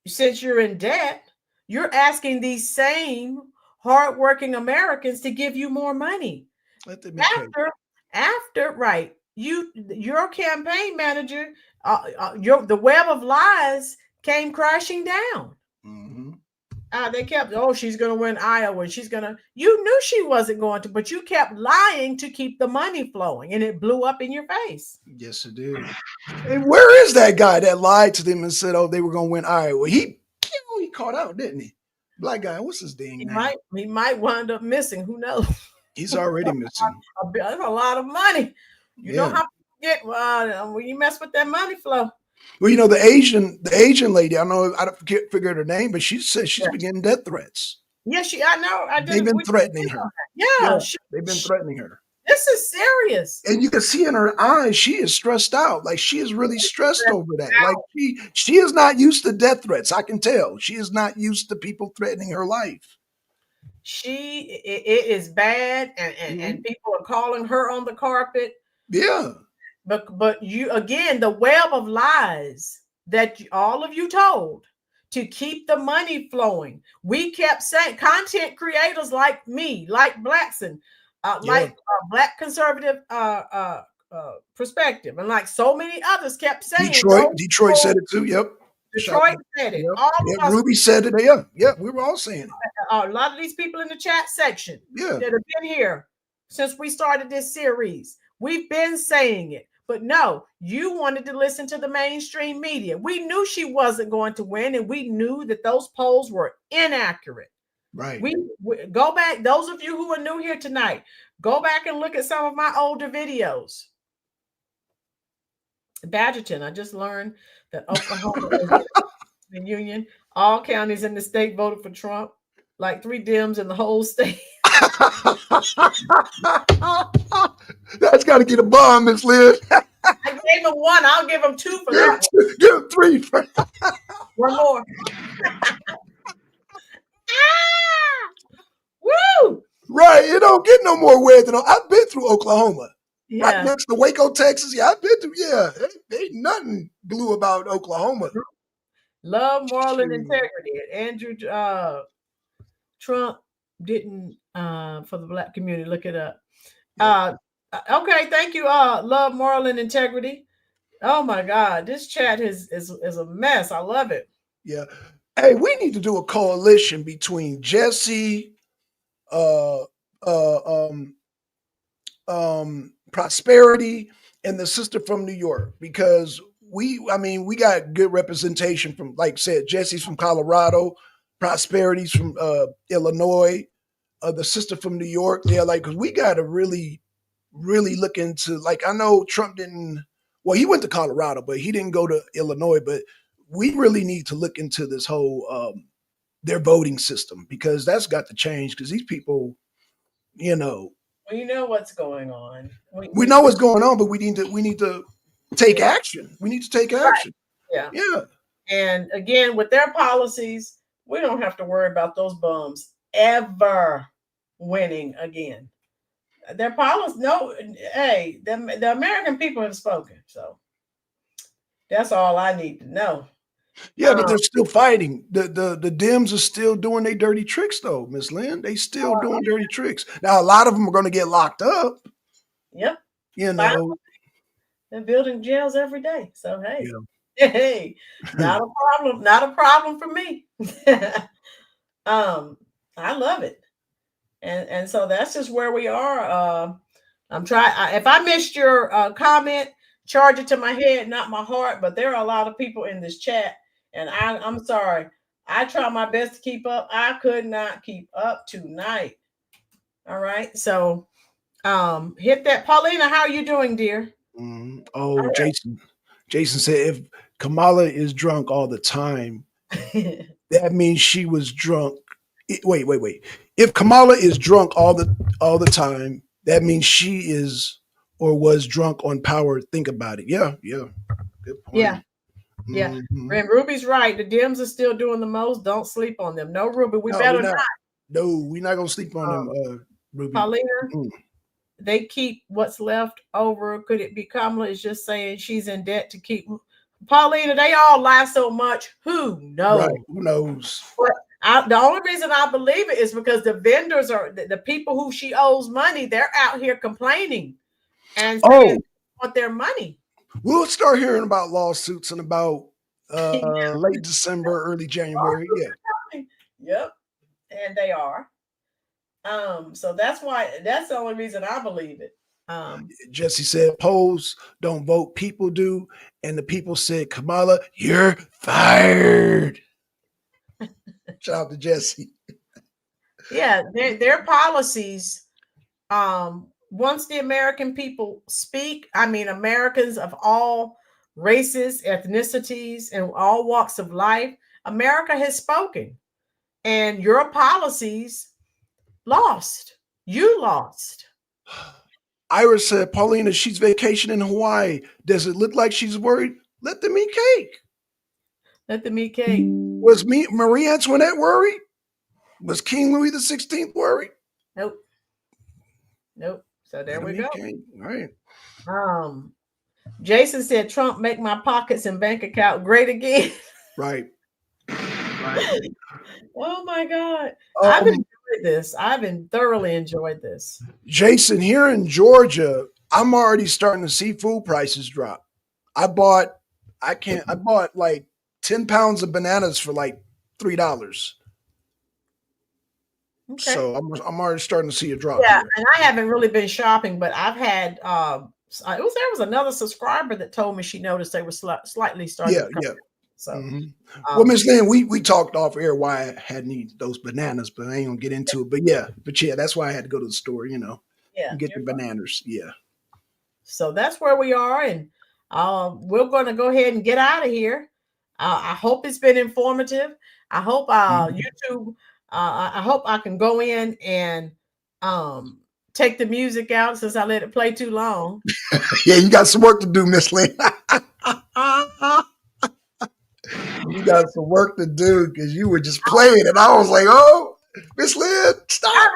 since you're in debt, you're asking these same hardworking Americans to give you more money. After right, your campaign manager, the web of lies came crashing down. They kept, she's going to win Iowa. You knew she wasn't going to, but you kept lying to keep the money flowing, and it blew up in your face. Yes, it did. And where is that guy that lied to them and said, they were going to win Iowa? He caught out, didn't he? Black guy, what's his dang name? He might wind up missing. Who knows? He's already missing. That's a lot of money. You know how people get when you mess with that money flow. Well, you know, the Asian lady, I don't figure her name, but she says she's been getting death threats. Yeah, I know. They've been threatening her. Yeah, they've been threatening her. This is serious. And you can see in her eyes, she is stressed out. Like, she is really stressed over that. Like, she is not used to death threats. I can tell. She is not used to people threatening her life. It is bad, and people are calling her on the carpet. Yeah. But you, again, the web of lies that all of you told to keep the money flowing. We kept saying, content creators like me, like Blackson, like Black conservative perspective, and like so many others kept saying. Detroit said it too. Yep. Detroit said it. Yep. Ruby said it. Yeah, we were all saying it. A lot of these people in the chat section that have been here since we started this series, we've been saying it. But no, you wanted to listen to the mainstream media. We knew she wasn't going to win, and we knew that those polls were inaccurate. Right. We go back. Those of you who are new here tonight, go back and look at some of my older videos. Badgerton, I just learned that Oklahoma is the union. All counties in the state voted for Trump, like 3 Dems in the whole state. That's got to get a bomb, Miss Liz. I gave him 1. I'll give him 2 for that one. Give him 3 for one more. Woo! Right. It don't get no more weird than I've been through Oklahoma. Yeah. Right next to Waco, Texas. Yeah, I've been through. Yeah. Ain't nothing blue about Oklahoma. Love, moral, and integrity. Andrew Trump didn't for the Black community. Look it up. Okay, thank you. Love, moral, and integrity. Oh my God, this chat is a mess. I love it. Yeah. Hey, we need to do a coalition between Jesse, Prosperity, and the sister from New York, because we got good representation from, like I said, Jesse's from Colorado, Prosperity's from Illinois, the sister from New York. Yeah, like, because we got to really look into, like, I know Trump didn't, well, he went to Colorado, but he didn't go to Illinois, but we really need to look into this whole their voting system, because that's got to change, because these people, Well, you know what's going on. We know what's going on, but we need to take action. We need to take action. Right. Yeah. Yeah. And again, with their policies, we don't have to worry about those bums ever winning again. Their policy, no, hey, the American people have spoken. So that's all I need to know. Yeah, but they're still fighting. The Dems are still doing their dirty tricks, though, Miss Lynn. They still doing dirty tricks. Now, a lot of them are going to get locked up. Yep. You know, they're building jails every day. So hey, yeah. hey, not a problem. Not a problem for me. I love it, and so that's just where we are. I'm trying. If I missed your comment, charge it to my head, not my heart. But there are a lot of people in this chat, and I'm sorry. I try my best to keep up. I could not keep up tonight. All right, so hit that. Paulina, how are you doing, dear? Oh, right. Jason said if Kamala is drunk all the time, that means she was drunk. Wait. If Kamala is drunk all the time, that means she is or was drunk on power. Think about it. Yeah. Good point. Yeah. Mm-hmm. And Ruby's right. The Dems are still doing the most. Don't sleep on them. No, Ruby, we better not. No, we're not gonna sleep on them, Ruby. Paulina, they keep what's left over. Could it be Kamala is just saying she's in debt to keep Paulina? They all lie so much. Who knows? Right. Who knows? But the only reason I believe it is because the vendors are the people who she owes money. They're out here complaining and saying want their money. We'll start hearing about lawsuits in about late December, early January. Yeah. Yep. And they are. So that's the only reason I believe it. Jesse said polls don't vote, people do. And the people said, Kamala, you're fired. Shout out to Jesse. Yeah, their policies, once the American people speak, I mean, Americans of all races, ethnicities, and all walks of life, America has spoken. And your policies lost. You lost. Ira said, Paulina, she's vacationing in Hawaii. Does it look like she's worried? Let them eat cake. Let them eat cake. Was Marie Antoinette worried? Was King Louis XVI worried? Nope. So there we go. Cake. All right. Jason said, Trump make my pockets and bank account great again. Right. Oh my God. I've enjoyed this. I've thoroughly enjoyed this. Jason, here in Georgia, I'm already starting to see food prices drop. I bought like 10 pounds of bananas for like $3. Okay. So I'm already starting to see a drop. Yeah, here. And I haven't really been shopping, but I've had there was another subscriber that told me she noticed they were slightly starting to come down. So, well, Miss Lynn, we talked off air why I had need those bananas, but I ain't gonna get into it. But yeah, that's why I had to go to the store, and get the bananas. Yeah. So that's where we are, and we're going to go ahead and get out of here. I hope it's been informative. I hope YouTube. I hope I can go in and take the music out since I let it play too long. Yeah, you got some work to do, Miss Lynn. You got some work to do because you were just playing, and I was like, "Oh, Miss Lynn, stop!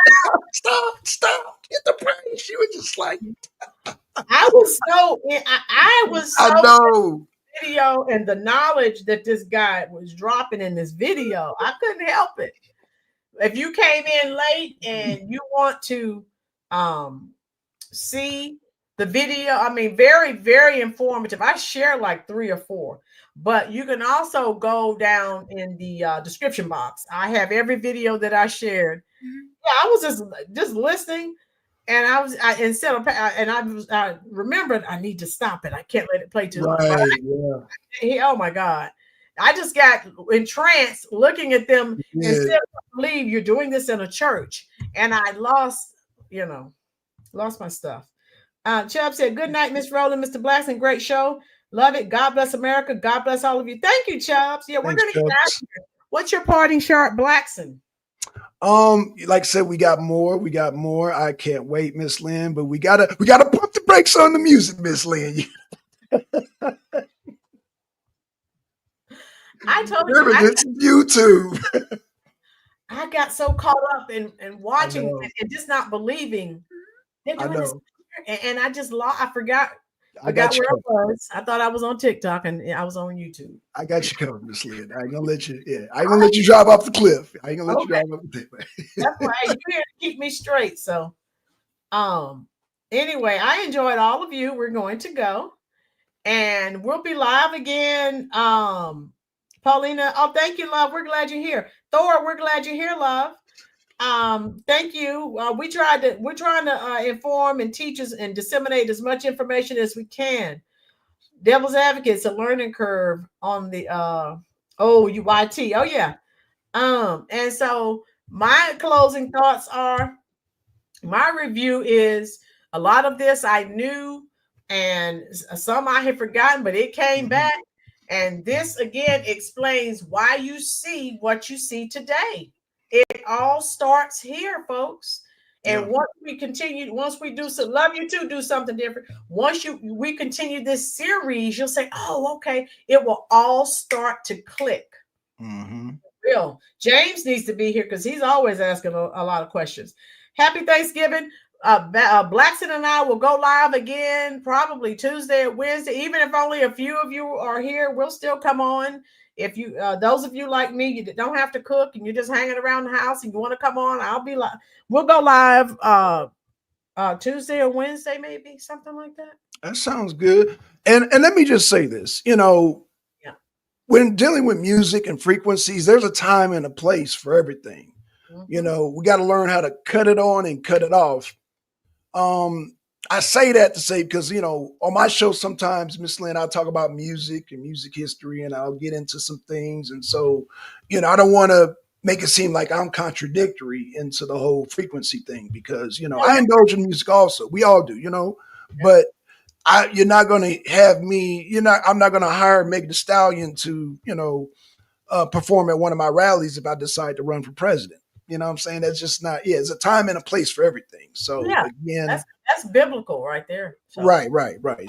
Get the praise." She was just like, I was so I know video and the knowledge that this guy was dropping in this video. I couldn't help it. If you came in late and you want to see the video, I mean, very, very informative. I share like 3 or 4. But you can also go down in the description box. I have every video that I shared. Yeah, I was just listening, and I remembered I need to stop it. I can't let it play too long. Oh my God. I just got entranced looking at them and said, I believe you're doing this in a church. And I lost my stuff. Chubb said, good night, Miss Rowland, Mr. Blackson. Great show. Love it. God bless America. God bless all of you. Thank you, Chubbs. Yeah, we're going to get out of here. What's your parting shot, Blackson? Like I said, we got more. I can't wait, Miss Lynn, but we gotta pump the brakes on the music, Miss Lynn. I told you. It's YouTube. I got so caught up in watching and just not believing They're I doing this, know. and I just I forgot I got you where covered. I was. I thought I was on TikTok, and I was on YouTube. I got you covered, Miss Lynn. I ain't gonna let you. Yeah, I ain't gonna let you drive off the cliff. I ain't gonna let you drive off the cliff. That's right. You're here to keep me straight. So, anyway, I enjoyed all of you. We're going to go, and we'll be live again. Paulina, oh, thank you, love. We're glad you're here. Thor, we're glad you're here, love. Thank you. We're trying to inform and teach us and disseminate as much information as we can. Devil's Advocate's a learning curve on the UYT. Oh yeah. And so my closing thoughts are, my review is, a lot of this I knew, and some I had forgotten, but it came back. And this again explains why you see what you see today. It all starts here, folks. And once we do some, love you too, do something different. Once we continue this series, you'll say, oh, okay, it will all start to click. Real. James needs to be here because he's always asking a lot of questions. Happy Thanksgiving. Blackson and I will go live again probably Tuesday or Wednesday. Even if only a few of you are here, we'll still come on. If you those of you like me, you don't have to cook and you're just hanging around the house and you want to come on, I'll be live. We'll go live Tuesday or Wednesday, maybe something like that. That sounds good. And let me just say this, when dealing with music and frequencies, there's a time and a place for everything. We got to learn how to cut it on and cut it off. I say that to say, because, on my show, sometimes, Miss Lynn, I'll talk about music and music history, and I'll get into some things. And so, I don't want to make it seem like I'm contradictory into the whole frequency thing, because, I indulge in music also. We all do, but you're not going to have me, I'm not going to hire Meg Thee Stallion to, perform at one of my rallies if I decide to run for president. You know what I'm saying? That's just not, it's a time and a place for everything. So again, that's biblical right there. So. Right.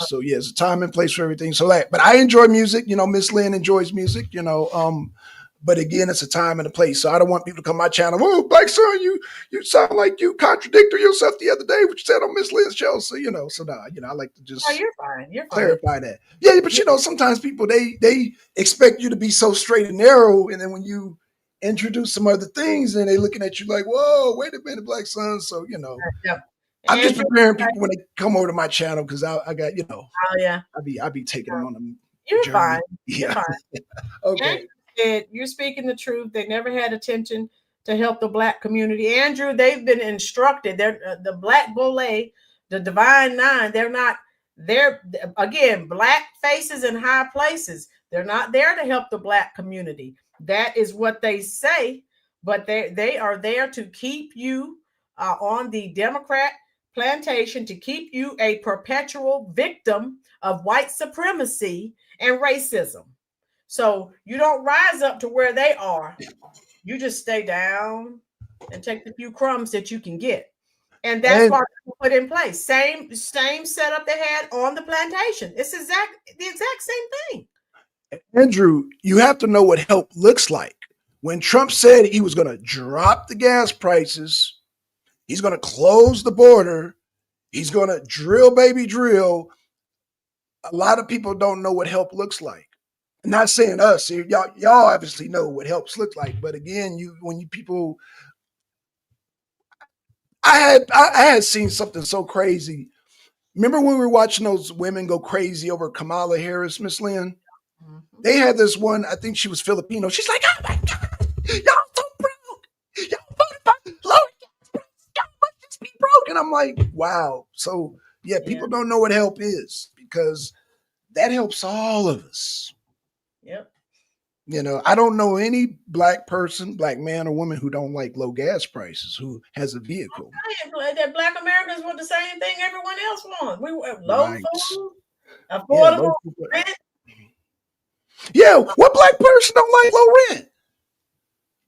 So it's a time and place for everything. So but I enjoy music, Miss Lynn enjoys music, but again, it's a time and a place. So I don't want people to come to my channel. Oh, Black Son, you sound like you contradicted yourself the other day, what you said on Miss Lynn's show. So, I like to just you're fine. Clarify that. Yeah, but sometimes people, they expect you to be so straight and narrow. And then when you introduce some other things and they looking at you like, whoa, wait a minute, Black Son. So, I'm just preparing people when they come over to my channel, because I got, I'll be taking them on them. You're journey. fine. Yeah. You're fine. Okay. You're speaking the truth. They never had attention to help the Black community. Andrew, they've been instructed. They're the Black Boule, the Divine Nine. They're again, Black faces in high places. They're not there to help the Black community. That is what they say, but they are there to keep you on the Democrat plantation, to keep you a perpetual victim of white supremacy and racism. So you don't rise up to where they are. You just stay down and take the few crumbs that you can get. And that's what we put in place. Same setup they had on the plantation. It's the exact same thing. Andrew, you have to know what help looks like. When Trump said he was going to drop the gas prices, he's going to close the border, he's going to drill, baby, drill. A lot of people don't know what help looks like. I'm not saying us. Y'all obviously know what helps look like. But again, I had seen something so crazy. Remember when we were watching those women go crazy over Kamala Harris, Miss Lynn? They had this one, I think she was Filipino. She's like, oh my God, y'all so broke. Y'all voted by lower gas prices. Y'all must just be broke. And I'm like, wow. So people don't know what help is, because that helps all of us. Yep. I don't know any Black person, Black man or woman, who don't like low gas prices, who has a vehicle. That Black Americans want the same thing everyone else wants. We want low food, affordable rent. Yeah, what Black person don't like low rent?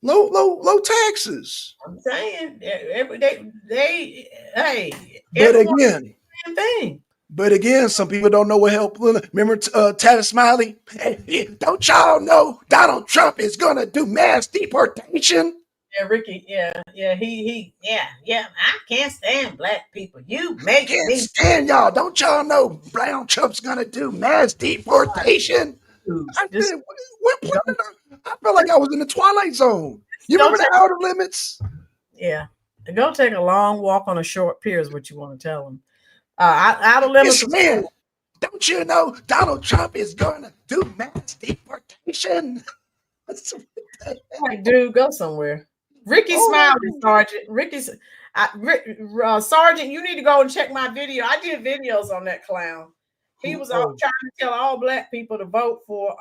Low taxes. I'm saying they But again, some people don't know what help. Remember Tavis Smiley? Hey, don't y'all know Donald Trump is gonna do mass deportation? Yeah, Ricky. Yeah. I can't stand black people. You make Can't me stand y'all. Don't y'all know Brown Trump's gonna do mass deportation? I just feel like I was in the Twilight Zone. You go remember the take Outer Limits? yeah. Go take a long walk on a short pier is what you want to tell them. Outer limits Yes, of man. school. Don't you know Donald Trump is gonna do mass deportation? Like, dude, go somewhere. Ricky Oh my Smiley, Sergeant. Sergeant, you need to go and check my video. I did videos on that clown. He was out trying to tell all black people to vote for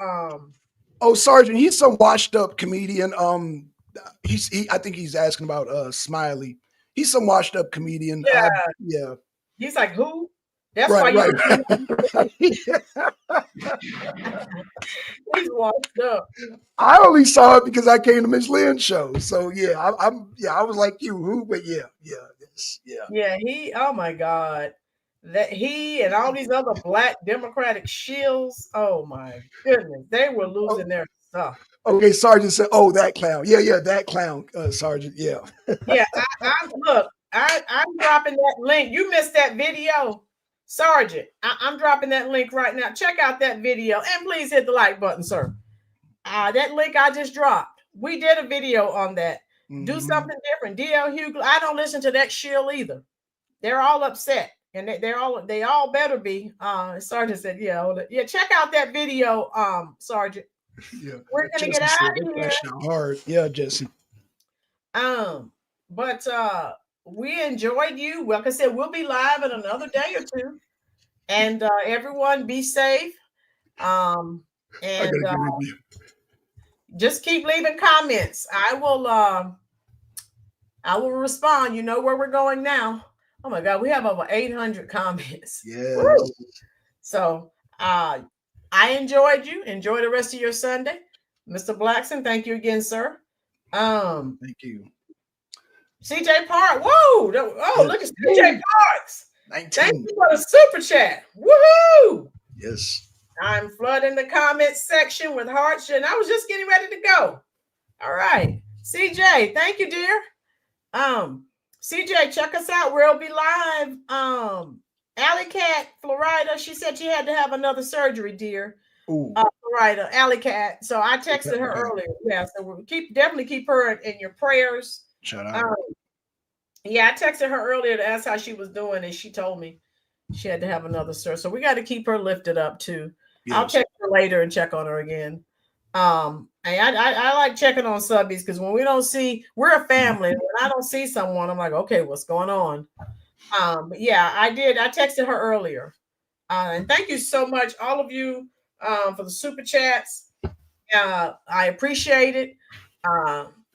Oh, Sergeant, he's some washed up comedian. I think he's asking about Smiley. He's some washed up comedian. yeah. Yeah. He's like, who? That's why Right. he's washed up. I only saw it because I came to Miss Lynn's show. So yeah, I was like you, who? But yeah. Yeah, oh my God. That he and all these other black Democratic shills, oh my goodness, they were losing their stuff. Okay, Sergeant said, "Oh, that clown. Yeah, that clown, Sergeant. Yeah." Yeah, I'm dropping that link. You missed that video, Sergeant. I'm dropping that link right now. Check out that video and please hit the like button, sir. That link I just dropped. We did a video on that. Do something different. DL Hughley. I don't listen to that shill either. They're all upset, and they all better be. Sergeant said, yeah. Check out that video, Sergeant. Yeah, we're gonna get out of here. Hard, yeah, Jesse. But we enjoyed you. Like I said, we'll be live in another day or two, and everyone be safe. And just keep leaving comments. I will respond. You know where we're going now. Oh my God, we have over 800 comments. Yeah. So I enjoyed you. Enjoy the rest of your Sunday. Mr. Blackson, thank you again, sir. Thank you. CJ Park. Whoa. Look at CJ Parks. 19. Thank you for the super chat. Woohoo. Yes. I'm flooding the comment section with hearts, and I was just getting ready to go. All right. CJ, thank you, dear. CJ, check us out. We'll be live. Alley Cat, Florida. She said she had to have another surgery, dear. Florida, Alley Cat. So I texted her earlier. Yeah, so we'll definitely keep her in your prayers. Shout out. Yeah, I texted her earlier to ask how she was doing, and she told me she had to have another surgery. So we got to keep her lifted up too. Yes. I'll text her later and check on her again. And I like checking on subbies because when we don't see, we're a family. And when I don't see someone, I'm like, okay, what's going on? But yeah, I did. I texted her earlier. And thank you so much, all of you, for the super chats. I appreciate it.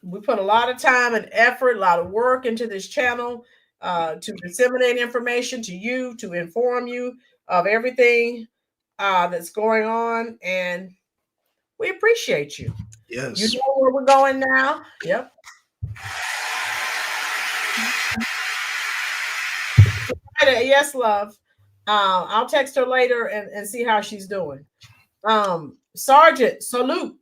We put a lot of time and effort, a lot of work into this channel to disseminate information to you, to inform you of everything that's going on. And we appreciate you. Yes. You know where we're going now? Yep. Yes, love. I'll text her later and see how she's doing. Sergeant, salute.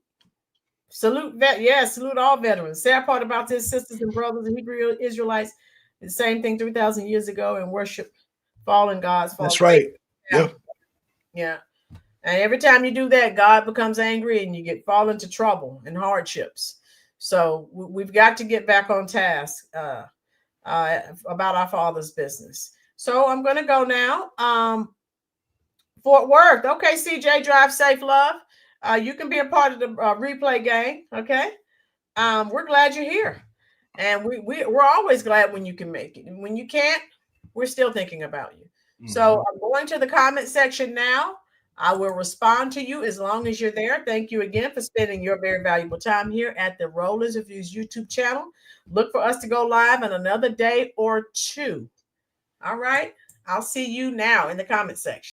Salute all veterans. Sad part about this, sisters and brothers and Hebrew Israelites, the same thing 3,000 years ago and worship fallen gods. That's right. Yeah. And every time you do that, God becomes angry and you fall into trouble and hardships. So we've got to get back on task about our Father's business. So I'm going to go now. Fort Worth. Okay, CJ, drive safe, love. You can be a part of the replay gang. Okay. We're glad you're here. And we're always glad when you can make it. And when you can't, we're still thinking about you. Mm-hmm. So I'm going to the comment section now. I will respond to you as long as you're there. Thank you again for spending your very valuable time here at the Rollers Reviews YouTube channel. Look for us to go live in another day or two. All right. I'll see you now in the comment section.